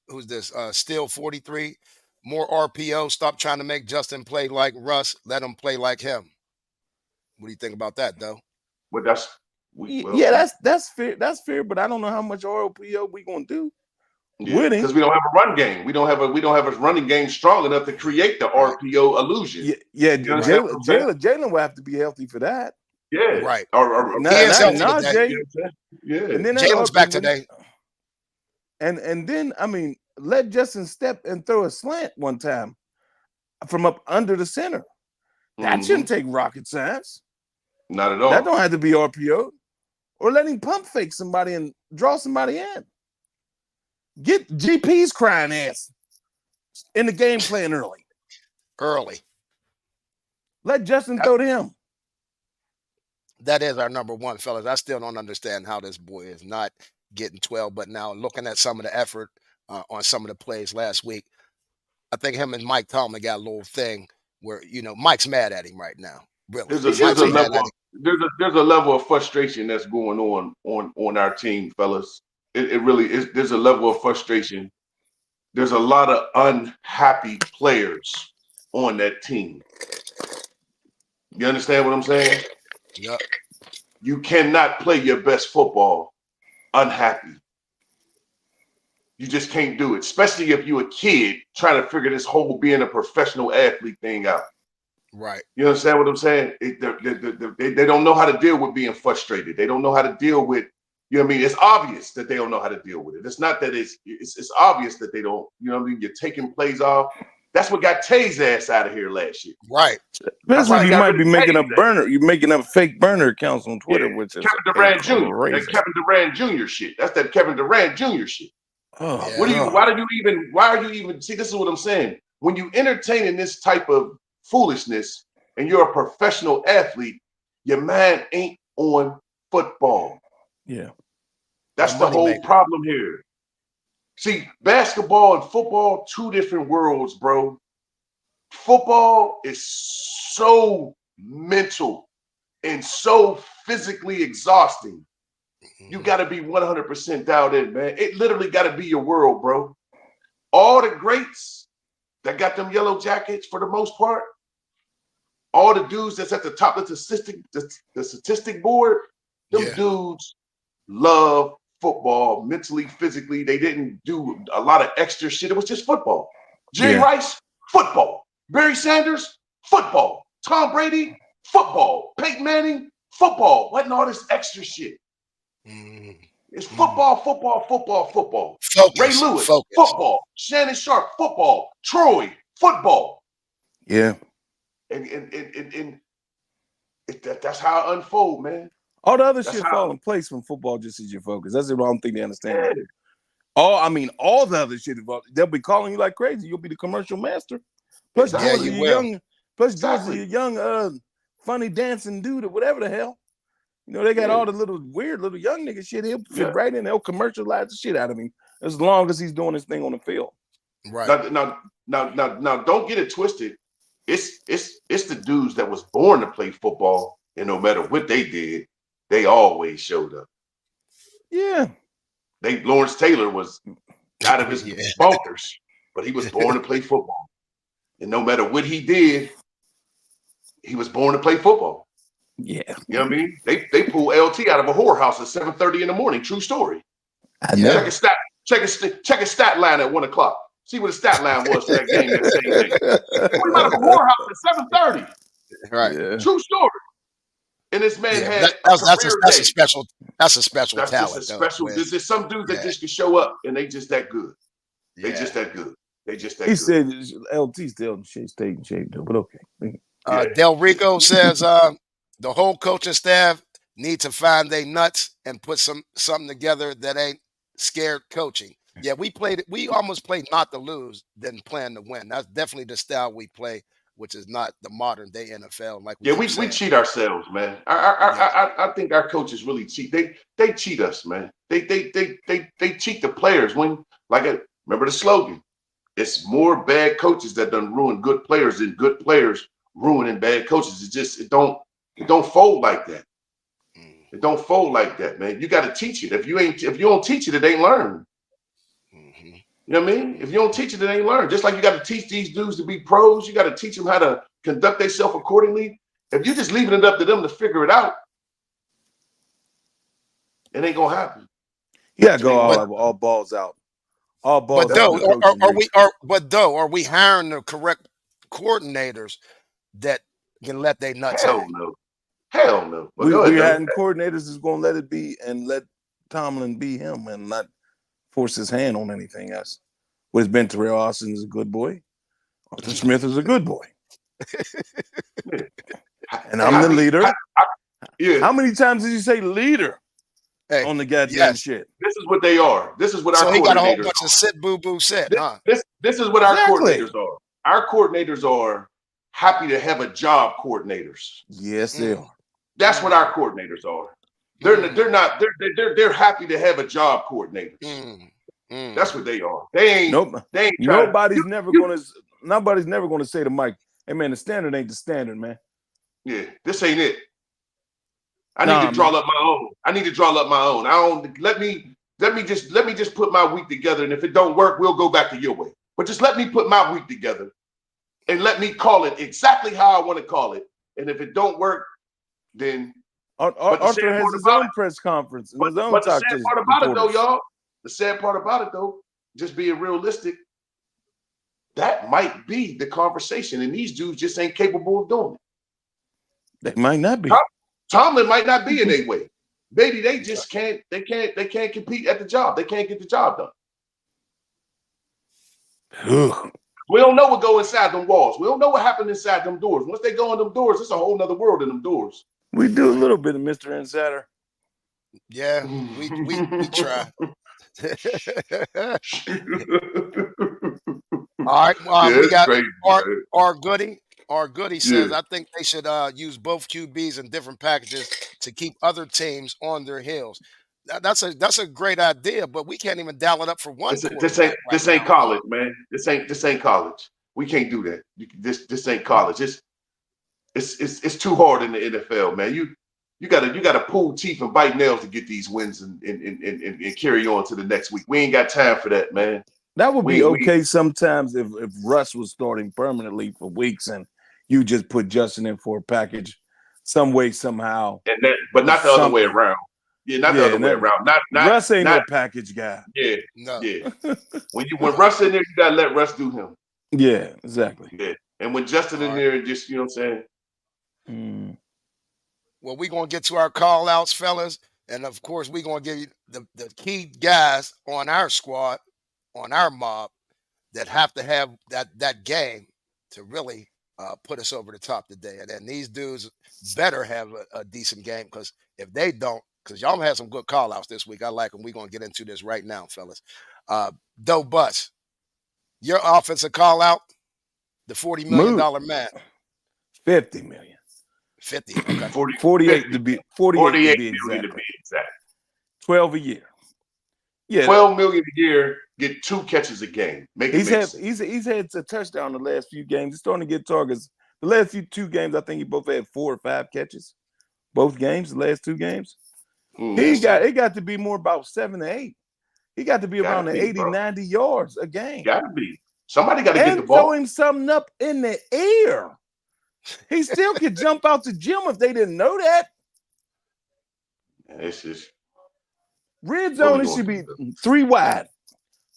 "Who's this? Still 43." More RPO. Stop trying to make Justin play like Russ. Let him play like him. What do you think about that, though? Well, that's fair. That's fair, but I don't know how much RPO we gonna do. Because we don't have a run game. We don't have a running game strong enough to create the RPO illusion. Jalen will have to be healthy for that. Yeah, right. He is healthy today. And then Jalen's back today. And then I mean, let Justin step and throw a slant one time from up under the center. That shouldn't take rocket science. Not at all. That don't have to be RPO. Or let him pump fake somebody and draw somebody in. Get GP's crying ass in the game plan early. Let Justin throw to him. That is our number one, fellas. I still don't understand how this boy is not getting 12. But now looking at some of the effort on some of the plays last week, I think him and Mike Tomlin got a little thing where, Mike's mad at him right now. Really. There's a level of frustration that's going on our team, fellas. It really is. There's a level of frustration. There's a lot of unhappy players on that team. You understand what I'm saying? Yep. You cannot play your best football unhappy. You just can't do it, especially if you're a kid trying to figure this whole being a professional athlete thing out. Right. You understand what I'm saying? They don't know how to deal with being frustrated. They don't know how to deal with, you know what I mean? It's obvious that they don't know how to deal with it. It's not that it's obvious that they don't, you know what I mean? You're taking plays off. That's what got Tay's ass out of here last year. Right. Especially you might be making up you're making up fake burner accounts on Twitter, which is Kevin Durant Jr. That Kevin Durant Jr. shit. That's that Kevin Durant Jr. shit. Oh, why are you even see, this is what I'm saying. When you entertaining this type of foolishness and you're a professional athlete, your mind ain't on football. Yeah. That's the money whole maker. problem here. See, basketball and football, two different worlds, bro. Football is so mental and so physically exhausting. You Mhm. got to be 100% dialed in, man. It literally got to be your world, bro. All the greats that got them yellow jackets for the most part, all the dudes that's at the top of the statistic board, them Yeah. dudes love football mentally, physically. They didn't do a lot of extra shit. It was just football. Jerry Yeah. Rice, football. Barry Sanders, football. Tom Brady, football. Peyton Manning, football. Wasn't all this extra shit. Mhm. It's Mhm. football, football, football, football. Ray Focus. Lewis, Focus. football. Shannon Sharp, football. Troy, football. Yeah. And that's how it unfold, man. All the other That's shit how. fall in place when football just is your focus. That's the wrong thing they understand. Yeah, All the other shit involved. They'll be calling you like crazy. You'll be the commercial master. Plus, Yeah, George is you exactly. your will. young. Plus, George is Exactly. your young, funny dancing dude or whatever the hell. You know, they got Yeah. all the little weird little young nigga shit. He'll fit Yeah. right in. They'll commercialize the shit out of him as long as he's doing his thing on the field. Right. Now, don't get it twisted. It's the dudes that was born to play football, and no matter what they did, they always showed up. Yeah. Lawrence Taylor was out of his Yeah. bonkers, but he was born to play football, and no matter what he did, he was born to play football. Yeah. You know what I mean? They pull LT out of a whorehouse at 7:30 in the morning. True story. I Yeah. know. Check his stat line at 1 o'clock. See what the stat line was for that game that same day. Pull him out of a whorehouse at 7:30. Right. Yeah. True story. And this man Yeah. had That, a that's a career that's a day. special that's a special That's just a talent though, special. Wiz. There's some dudes that Yeah. just can show up and they just that good. They just Yeah. that good. They just He that good. said LT still in shape, stayed in shape though, but okay. Yeah. Del Rico says the whole coaching staff need to find their nuts and put something together that ain't scared coaching. Yeah, we almost played not to lose than playing to win. That's definitely the style we play, which is not the modern day NFL, like we Yeah, keep we saying. cheat ourselves, man. Yeah. I think our coaches really cheat. They cheat us, man. They cheat the players when remember the slogan. It's more bad coaches that done ruin good players than good players ruining bad coaches. It don't fold like that. Mm, It don't fold like that, man. You got to teach it. If you don't teach it, it ain't learned. mhm, You know what I mean? If you don't teach it, it ain't learned. Just like you got to teach these dudes to be pros, you got to teach them how to conduct themselves accordingly. If you're just leaving it up to them to figure it out, it ain't gonna happen. Yeah, It go ain't gonna But happen. all balls out. All but balls That's out though, in it. the coaching league. are we hiring the correct coordinators that can let their nuts Hell hang? no. Hell no. But go We ahead, though. hadn't coordinators is gonna let it be and let Tomlin be him and not force his hand on anything else. Where's Ben Terrell Austin is a good boy. Arthur Smith is a good boy. Yeah. And Hey, I'm the leader. yeah. How many times did you say leader Hey, on the goddamn yes. shit? This is what they are. This is what our So he got a whole coordinators bunch of are. sit boo boo sit, huh? This is what our Exactly. coordinators are. Our coordinators are happy to have a job coordinators. Yes, they Mm, are. That's what mm, our coordinators are. They're mm, not they're happy to have a job coordinators. mm, That's mm. what they are. They ain't trying. Nobody's never gonna say to Mike, hey man, the standard ain't the standard, man. Yeah, this ain't it. I need to Nah, draw man. up my own. I need to draw up my own. I don't let me just put my week together. And if it don't work, we'll go back to your way. But just let me put my week together and let me call it exactly how I want to call it. And if it don't work, then but the sad Arthur has part his about own it, press conference and but his own but the talk sad to his part about it though, reporters. y'all, the sad part about it though, just being realistic, that might be the conversation. And these dudes just ain't capable of doing it. They might not be. Tom, Tomlin might not be in a way. Maybe they just they can't compete at the job. They can't get the job done. Ugh. We don't know what go inside them walls. We don't know what happened inside them doors. Once they go in them doors, it's a whole nother world in them doors. We do a little bit of Mr. Insider. Yeah, we try. All right, Yeah, we it's got crazy, our man. our Goody. Our Goody Yeah. says I think they should use both QBs in different packages to keep other teams on their heels. That's a great idea, but we can't even dial it up for one This quarterback ain't right now, college, Vaughn. man. This ain't college. We can't do that. This ain't college. It's too hard in the NFL, man. You gotta pull teeth and bite nails to get these wins and carry on to the next week. We ain't got time for that, man. That would be We okay sometimes if Russ was starting permanently for weeks and you just put Justin in for a package some way, somehow, and that, but or not the other way something. around. Yeah, not the Yeah, other and way that around. Russ ain't no Not. package guy. Yeah, No, yeah. When no. Russ in there, you gotta let Russ do him. Yeah, exactly. Yeah, and when Justin All in right. there, just you know what I'm saying. Mm. Well, we're gonna get to our call outs, fellas. And of course, we're gonna give you the key guys on our squad, on our mob, that have to have that game to really put us over the top today. And then these dudes better have a decent game, because if they don't, because y'all had some good call outs this week. I like them. We're gonna get into this right now, fellas. Doe Bus, your offensive call out, the Move $40 million man. 50 million. 50. Okay. 40, 48 50, to be 48 to 48 be million to exactly. be exact. 12 a year. Yeah, 12 million a year, get 2 catches a game. Make it make sense. he's had a touchdown the last few games. He's starting to get targets. The last two games, I think he both had 4 or 5 catches. Both games, the last 2 games. Mm-hmm. It got to be more about 7 to 8. He got to be Gotta around the be, 80, bro. 90 yards a game. Gotta be. Somebody got to get the And throw ball. him something up in the air. He still could jump out the gym if they didn't know that. It's just Red what we zone, it going should to be do. 3 wide.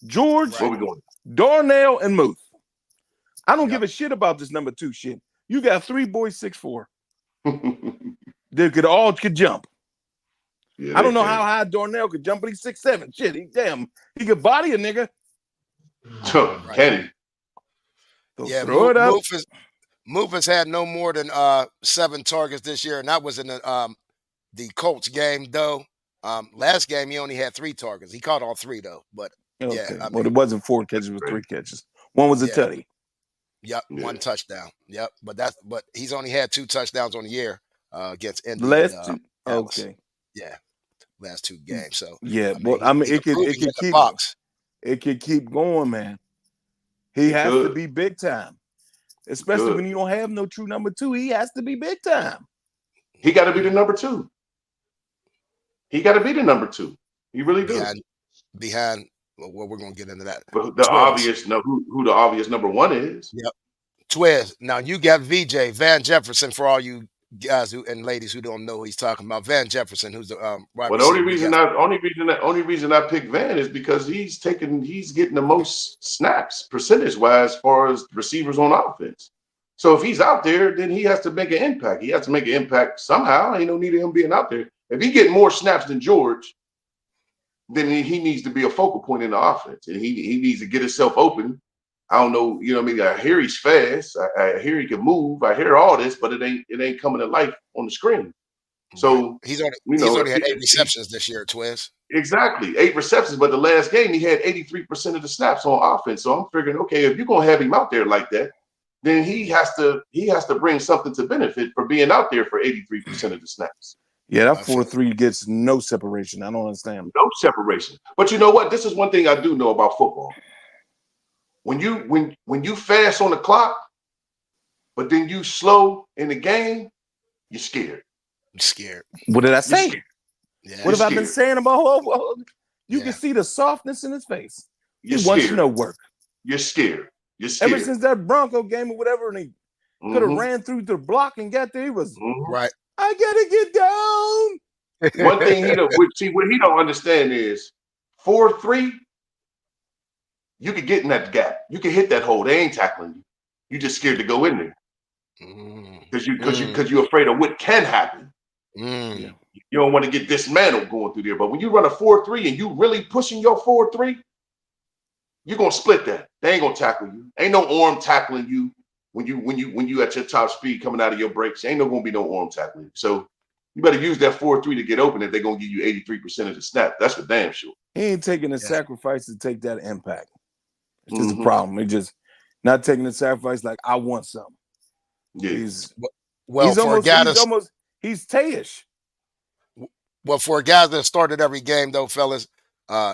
George, Right. What we going Darnell, and Muth. I don't Yep. give a shit about this number 2 shit. You got 3 boys 6'4". to do? They could jump. Yeah, I they don't know can. how high Darnell could jump, but he's 6'7". Shit, he could body a nigga. Right. Can he? So Yeah. throw it up. Move has had no more than 7 targets this year, and that was in the Colts game, though. Last game he only had 3 targets. He caught all 3 though. But yeah, Okay. I Well, mean, it wasn't 4 catches, it was 3 catches. One was a yeah, tutty. yep, Yeah. 1 touchdown. Yep, but he's only had 2 touchdowns on the year against The Indy and last 2. Dallas. Okay. Yeah, last 2 games. So Yeah, I mean, well, I mean, he's improving in the box. it could keep going, man. He It has to could. be big time. It Especially could. when you don't have no true number 2. He has to be big time. He got to be the number 2. He got to be the number 2. He really do. Behind. Well, we're gonna get into that. But the Twiz. obvious, who the obvious number 1 is. Yep. Twiz. Now you got VJ Van Jefferson, for all you guys and ladies who don't know who he's talking about. Van Jefferson, who's the wide Well, the only receiver. You reason got only reason I picked Van is because he's getting the most snaps percentage wise as far as receivers on offense. So if he's out there, then he has to make an impact. He has to make an impact somehow. Ain't no need of him being out there. If he get more snaps than George, then he needs to be a focal point in the offense, and he needs to get himself open. I don't know, you know what I mean? I hear he's fast. I hear he can move. I hear all this, but it ain't coming to life on the screen. So he's you only know, had 8 receptions this year, Twiz. exactly 8 receptions, but the last game he had 83% of the snaps on offense. So I'm figuring, okay, if you're gonna have him out there like that, then he has to bring something to benefit for being out there for 83% of the snaps. Yeah, that I feel 4-3 gets no separation. I don't understand. No separation. But you know what? This is one thing I do know about football. When you fast on the clock, but then you slow in the game, you're scared. I'm scared. What did I You're say? scared. Yeah. What have I You're been scared. saying about you can Yeah. see the softness in his face. You're He wants scared. no work. You're scared. You're Ever scared. since that Bronco game or whatever, and he could have Mhm. ran through the block and got there, he was, Mhm. Right. I gotta get down. One thing he don't see, what he don't understand is 4-3, you could get in that gap. You can hit that hole. They ain't tackling you. You just scared to go in there because you're afraid of what can happen. Yeah. You don't want to get dismantled going through there. But when you run a 4-3 and you really pushing your 4-3, you're gonna split that. They ain't gonna tackle you. Ain't no arm tackling you when you at your top speed coming out of your brakes. Ain't no gonna be no arm tackling. So you better use that 4-3 to get open if they're gonna give you 83% of the snap. That's for damn sure. He ain't taking the Yeah. sacrifice to take that impact. It's just a Mhm. problem. He just not taking the sacrifice like I want something. Yeah. He's Well, for a guy that's he's Tayish. Well, for a guy that started every game, though, fellas,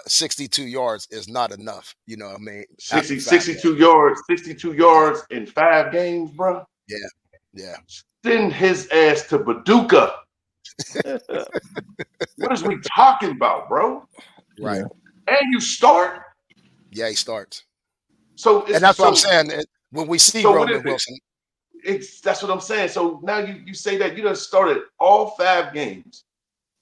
62 yards is not enough. You know what I mean? After 60, 5 62 games. yards, 62 Yeah, yards in 5 games, bro. yeah, yeah. Send his ass to Paducah. What is we talking about, bro? Right. Yeah. And you start. Yeah, he starts. So And it's that's what I'm so saying. When we see so what is Roman it? Wilson, It's that's what I'm saying. So now you say that you done started all 5 games.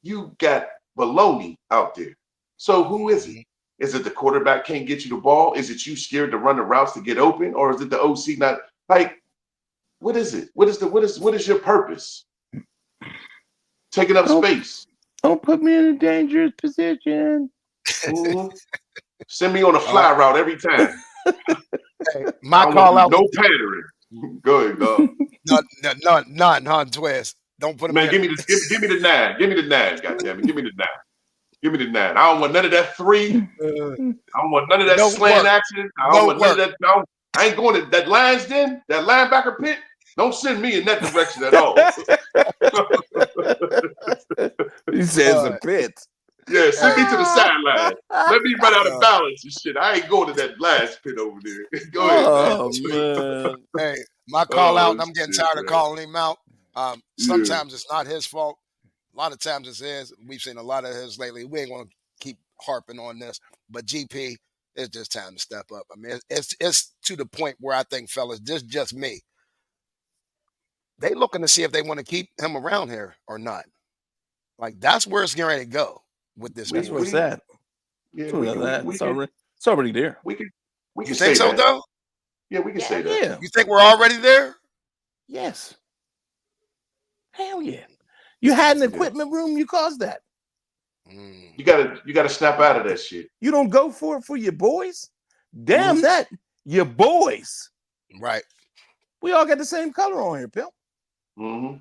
You got baloney out there. So who is it? mhm, Is it the quarterback can't get you the ball? Is it you scared to run the routes to get open? Or is it the OC not like what is it? What is your purpose? Taking up Don't space. don't put me in a dangerous position. Mhm. Send me on a all right. fly route every time. Hey, I my don't want call to do out no to pattern. Go ahead, dog. none, none, twist. Don't put him Man, in. give me the nine. Give me the nine, goddamn it. Give me the nine. Give me the nine. I don't want none of that three. Uh, I don't want none of it that don't slant work. action. I don't Won't want none of work. that. No, I ain't going to that lines then, that linebacker pit. Don't send me in that direction at all. He says All a right. pit. Yeah, send me Hey, to the sideline. Let me run out of uh, balance and shit. I ain't going to that last pit over there. Go ahead, dog. Oh man. hey, my call out, Oh and I'm getting shit, tired of man. calling him out. Yeah. Sometimes it's not his fault. A lot of times it's his. We've seen a lot of his lately. We ain't gonna keep harping on this, but GP, it's just time to step up. I mean, it's to the point where I think, fellas, this just me. They looking to see if they want to keep him around here or not. Like that's where it's getting ready to go with this That's We where boy. it's we at. yeah, That's where it's at. It's already there. we can we You can think say so, that. though? Yeah, we can Yeah, say that. yeah. You think we're already there? Yes. Hell yeah. You had an Yeah. equipment room, you caused that. Mm, You gotta snap out of that shit. You don't go for it for your boys? Damn Hmm. that. Your boys. right. We all got the same color on here, Bill. Hmm.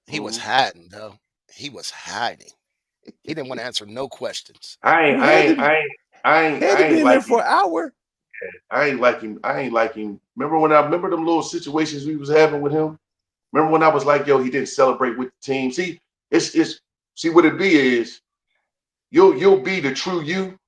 He was Hmm. hiding, though. He was hiding. He didn't want to answer no questions. I ain't You I had ain't to I ain't I ain't had I to be ain't in there like for him. an hour. I ain't like him. I ain't like him. Remember them little situations we was having with him? Remember when I was like, yo, he didn't celebrate with the team. See, it's see what it be is you'll be the true you,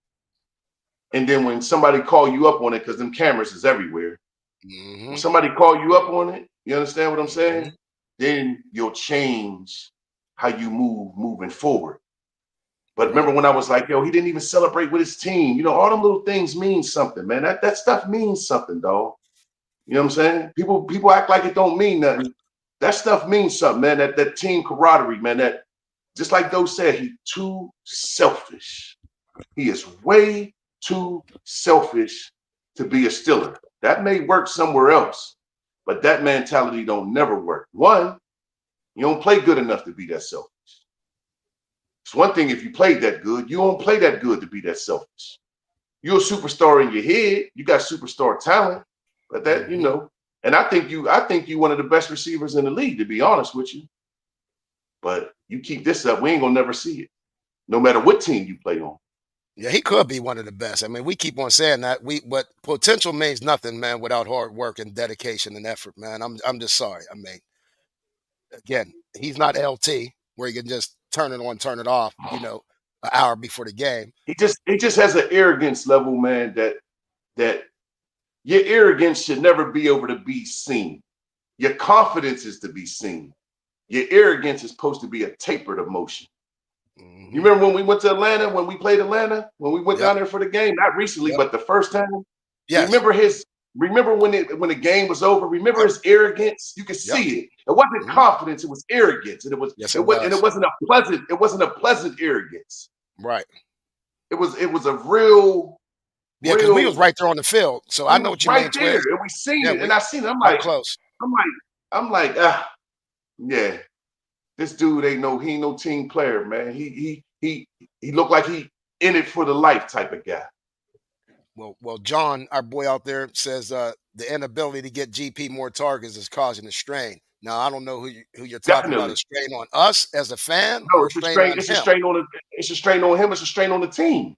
and then when somebody call you up on it, because them cameras is everywhere. When Hmm. somebody call you up on it, you understand what I'm saying? Hmm. Then you'll change how you moving forward. But Right. remember when I was like, yo, he didn't even celebrate with his team. You know, all them little things mean something, man. That stuff means something, dog. You know what I'm saying? People act like it don't mean nothing. That stuff means something, man. That team camaraderie, man. That just like Doe said, he too selfish. He is way too selfish to be a Stiller. That may work somewhere else, but that mentality don't never work. One, you don't play good enough to be that selfish. It's one thing if you played that good, you don't play that good to be that selfish. You're a superstar in your head. You got superstar talent, but that Hmm. and I think you one of the best receivers in the league, to be honest with you. But you keep this up, we ain't gonna never see it, no matter what team you play on. Yeah, he could be one of the best. I mean, we keep on saying that. But potential means nothing, man, without hard work and dedication and effort, man. I'm just sorry. I mean, again, he's not LT where he can just turn it on, turn it off, an hour before the game. He just has an arrogance level, man. That your arrogance should never be able to be seen. Your confidence is to be seen. Your arrogance is supposed to be a tapered emotion. You Hmm. remember when we went to Atlanta, when we played Atlanta, when we went Yep. down there for the game? Not recently, Yep. but the first time. Yes. Remember his. Remember when the game was over. Remember Yep. his arrogance. You could Yep. see it. It wasn't Hmm. confidence. It was arrogance, and it was Yes, it it was and it was. wasn't a pleasant. It wasn't a pleasant arrogance. Right. It was a real Yeah, because we was real. right there on the field, so I We know was what you right mean, there, Twiz. and we seen Yeah, it, we and I seen it. I'm up like, close. I'm like, I'm like, yeah. This dude he ain't no team player, man. He looked like he in it for the life type of guy. Well, John, our boy out there, says the inability to get GP more targets is causing a strain. Now, I don't know who you're talking about. A Definitely. strain on us as a fan, No, or a it's a strain strain. on It's a him. strain on it's a strain on him. It's a strain on the team.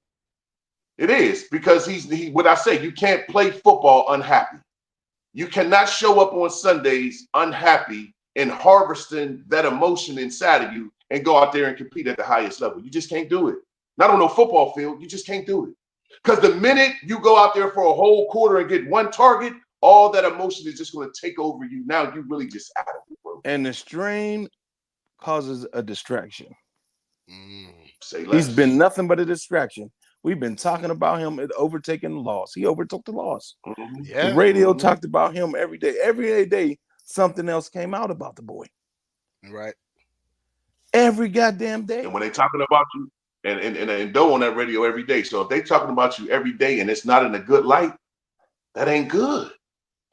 It is because what I say. You can't play football unhappy. You cannot show up on Sundays unhappy and harvesting that emotion inside of you and go out there and compete at the highest level. You just can't do it. Not on no football field. You just can't do it. Because the minute you go out there for a whole quarter and get one target, all that emotion is just going to take over you. Now you really just out of it, bro. And the strain causes a distraction. Say He's less. been nothing but a distraction. We've been talking about him overtaking the loss. He overtook the loss. Mm-hmm. The Yeah. radio talked about him every day. Every day, something else came out about the boy. Right. Every goddamn day. And when they talking about you, and Doe on that radio every day. So if they talking about you every day and it's not in a good light, that ain't good.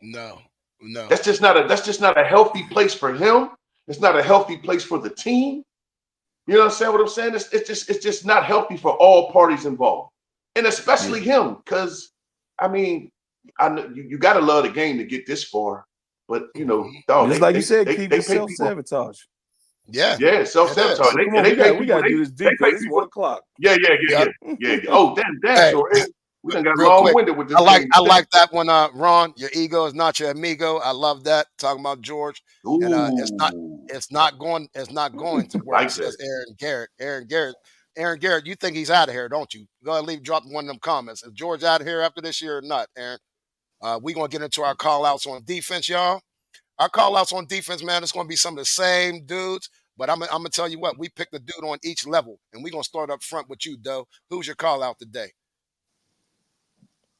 No. No. That's just not a healthy place for him. It's not a healthy place for the team. You know what I'm saying? What I'm saying? It's just not healthy for all parties involved, and especially him. Because I mean, I know you got to love the game to get this far, but you know, dog, Just like you said, they keep pay the people. self-sabotage. Yeah. Yeah, self-sabotage. So come on, They we pay got people. to do this They deep pay because it's people. 1 o'clock. Yeah. Yep. Oh, damn Hey, sure. We done got real long quick. winded with this I like thing. that one, Ron. Your ego is not your amigo. I love that. Talking about George. And Ooh, it's not going to work, like that. says Aaron Garrett. Aaron Garrett, you think he's out of here, don't you? Go ahead and drop one of them comments. Is George out of here after this year or not, Aaron? We're gonna get into our call outs on defense, y'all. Our call outs on defense, man, it's gonna be some of the same dudes. But I'm gonna tell you what, we picked a dude on each level, and we're gonna start up front with you, Doe. Who's your call out today?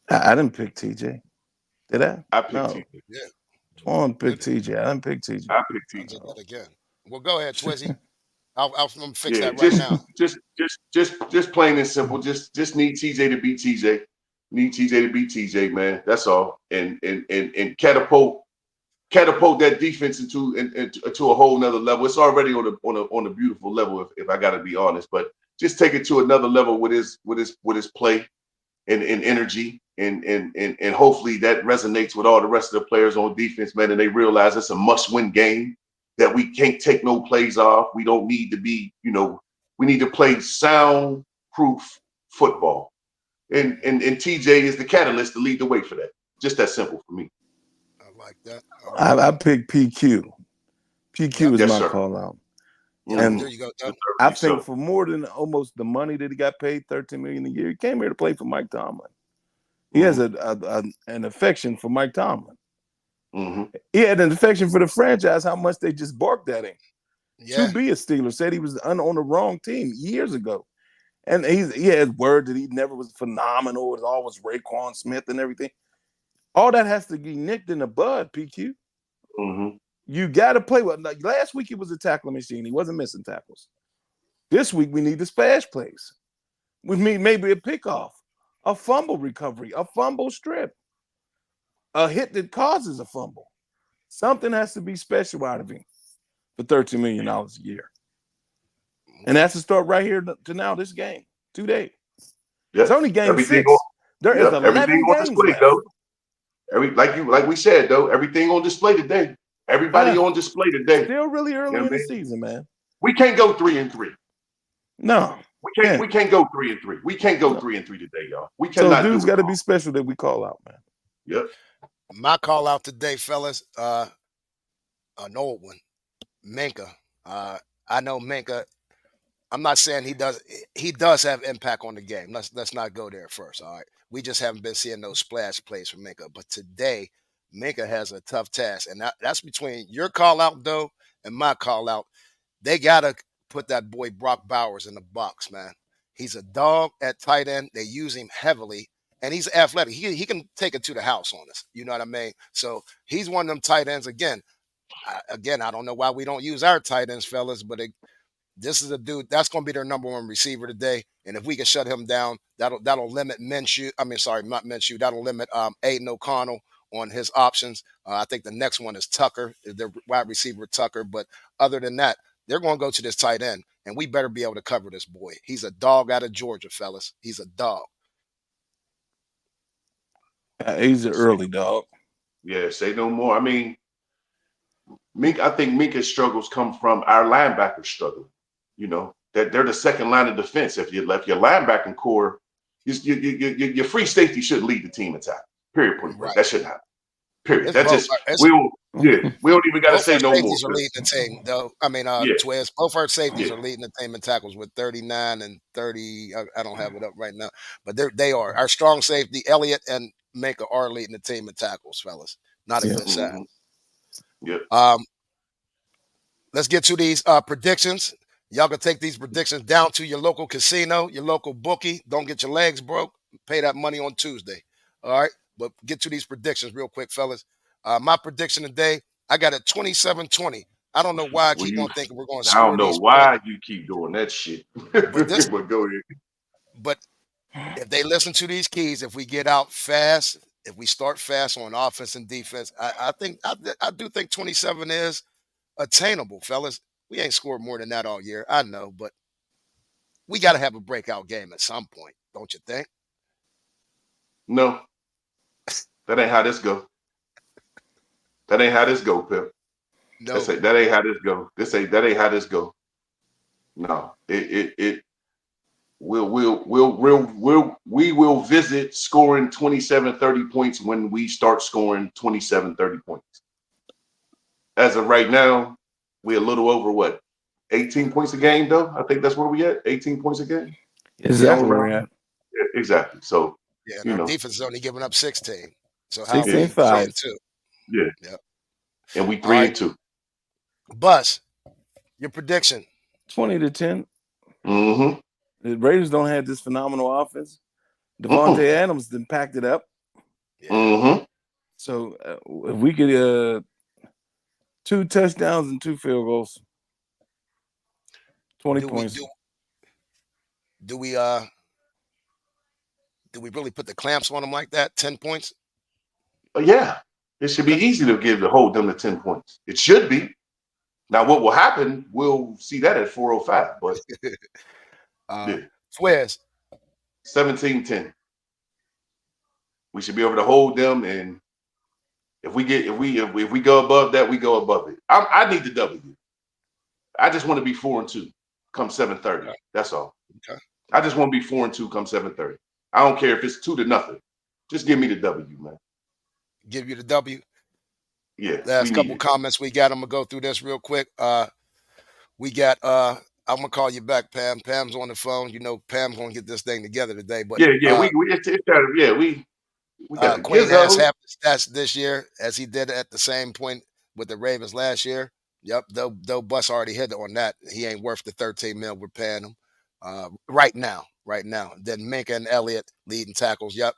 I didn't pick TJ. Did I? I picked No. TJ. Yeah, Twan did picked it? TJ. I didn't pick TJ. I picked I TJ. did that again. Well, go ahead, Twizzy. I'm gonna fix Yeah, that right now. just plain and simple. Just need TJ to beat TJ. Need TJ to beat TJ, man. That's all. And catapult that defense into a whole nother level. It's already on a beautiful level, if I got to be honest. But just take it to another level with his play and energy, and hopefully that resonates with all the rest of the players on defense, man. And they realize it's a must-win game that we can't take no plays off. We don't need to be, we need to play sound-proof football. And TJ is the catalyst to lead the way for that. Just that simple for me. I like that. I like I that. picked PQ. PQ Yep. is Yes, my sir. call out. Yep. And There you go, Yes, Doe. sir. I Yes, think sir. for more than almost the money that he got paid, $13 million a year, he came here to play for Mike Tomlin. He has an affection for Mike Tomlin. Mm-hmm. He had an affection for the franchise, how much they just barked at him. Yeah. To be a Steeler, said he was on the wrong team years ago. And he had word that he never was phenomenal. It was always Raekwon Smith and everything. All that has to be nicked in the bud, PQ. Mm-hmm. You got to play with. Like last week, he was a tackling machine. He wasn't missing tackles. This week, we need the splash plays. We need maybe a pickoff, a fumble recovery, a fumble strip, a hit that causes a fumble. Something has to be special out of him for $13 million a year. And that's to start right here to now, this game, today. Yep. It's only game Everything 6. There is everything 11 on games display, left. though. Like we said, though, everything on display today. Everybody on display today. Still really early You know in the what I mean? season, man. We can't go 3-3. No. We can't go 3-3. We can't go No. 3-3 today, y'all. We So cannot dudes do it. got to be special that we call out, man. Yep. My call out today, fellas, an old one, Minka. I know Minka. I'm not saying he does have impact on the game. Let's not go there first. All right. We just haven't been seeing those splash plays from Minka. But today, Minka has a tough task. And that's between your call out, though, and my call out. They gotta put that boy Brock Bowers in the box, man. He's a dog at tight end. They use him heavily. And he's athletic. He can take it to the house on us. You know what I mean? So he's one of them tight ends. Again, I don't know why we don't use our tight ends, fellas, but this is a dude that's going to be their number one receiver today. And if we can shut him down, that'll limit Minshew. I mean, sorry, not Minshew. That'll limit Aiden O'Connell on his options. I think the next one is Tucker, the wide receiver Tucker. But other than that, they're going to go to this tight end, and we better be able to cover this boy. He's a dog out of Georgia, fellas. He's a dog. He's an early dog. Yeah, say no more. I mean, I think Minka's struggles come from our linebacker struggle. That they're the second line of defense. If you left your linebacking core, your free safety should lead the team attack. Period. Point blank. Right. That shouldn't happen. Period. It's That's both. just It's we don't. Yeah, we don't even got to both say our no more. safeties are leading the team, though. I mean, Yeah, Twiz. Both our safeties yeah. are leading the team in tackles with 39 and 30. I don't have it up right now, but they are our strong safety. Elliott and Minka are leading the team in tackles, fellas. Not a Yeah. good sign. Yep. Um, let's get to these predictions. Y'all can take these predictions down to your local casino, your local bookie. Don't get your legs broke. Pay that money on Tuesday. All right. But get to these predictions real quick, fellas. My prediction today, I got it 27-20. I don't know why I Well, keep you. on thinking we're going to I don't score know these points, why you keep doing that shit. but this, But go ahead. but if they listen to these keys, if we get out fast, if we start fast on offense and defense, I do think 27 is attainable, fellas. We ain't scored more than that all year. I know, but we got to have a breakout game at some point, don't you think? No, that ain't how this go. That ain't how this go, Pip. No. That ain't how this go. That ain't how this go. No, it we will visit scoring 27, 30 points when we start scoring 27, 30 points. As of right now, we're a little over what, 18 points a game though. I think that's where we at. 18 points a game, Exactly Yeah. where somewhere we're around. at. Yeah, exactly. So Yeah. And you our know, defense is only giving up 16. So how are yeah. 16 we So 3 and 5. 2? yeah, Yeah. and we All three right. and two. Bus, your prediction. 20-10. Mm-hmm. The Raiders don't have this phenomenal offense. Devontae Mm-mm. Adams then packed it up. Yeah. Mm-hmm. So if we could 2 touchdowns and 2 field goals, 20 Do we points. do do we uh do we really put the clamps on them like that? 10 points? Yeah, it should be Okay. easy to hold them to 10 points. It should be. Now, what will happen? We'll see that at 4:05. But uh yeah, Twiz, 17-10. We should be able to hold them, and if we go above that, we go above it. I need the W. I just want to be 4-2 come 7:30. okay, That's all. okay. I just want to be 4-2 come 7:30. I don't care if it's 2-0. Just give me the W, man. Give you the W. Yeah, we Last need couple it. comments we got. I'm gonna go through this real quick. We got I'm gonna call you back, Pam. Pam's on the phone. You know Pam's gonna get this thing together today. But Yeah, yeah. Yeah, we got the Queen has Gizzo. half the stats this year as he did at the same point with the Ravens last year. Yep, though Bus already hit on that. He ain't worth the 13 mil we're paying him right now. Right now. Then Minka and Elliott leading tackles. Yep.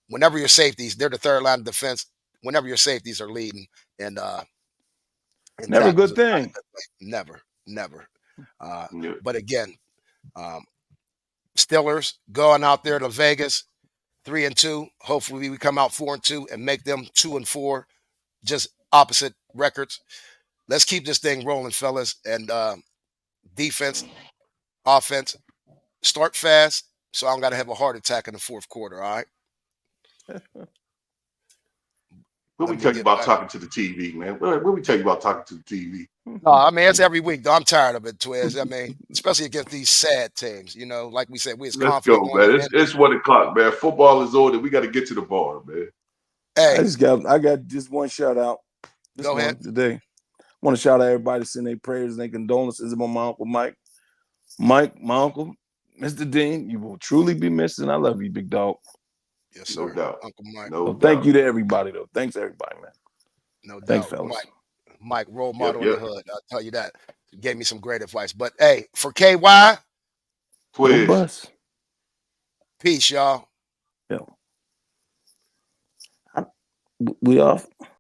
Whenever your safeties, they're the third line of defense. Whenever your safeties are leading and in Never a tackles, good it's not a thing. good thing. Never, never. Uh, Yeah. but again, um, Stillers going out there to Vegas 3 and 2. Hopefully, we come out 4 and 2 and make them 2 and 4. Just opposite records. Let's keep this thing rolling, fellas. And defense, offense, start fast, so I don't got to have a heart attack in the fourth quarter. All right. What Let we me tell you get about back. talking to the TV, man? What we tell you about talking to the TV? No, I mean it's every week. Though I'm tired of it, Twiz. I mean, especially against these sad teams. You know, like we said, we was Let's confident go, going man. in. It's 1 o'clock, man. Football is on, and we got to get to the bar, man. Hey, I got just one shout out. This go ahead. one today. I want to shout out everybody to send their prayers and their condolences about my uncle Mike. Mike, my uncle, Mr. Dean, you will truly be missed, and I love you, big dog. Yes, No sir. doubt. Uncle Mike. No So thank doubt. you to everybody, though. Thanks everybody, man. No Thanks, doubt. fellas. Mike, role Yep, model in the yep. hood. I'll tell you that. He gave me some great advice. But hey, for KY, Go Twiz. bus. peace, y'all. Yo, we off.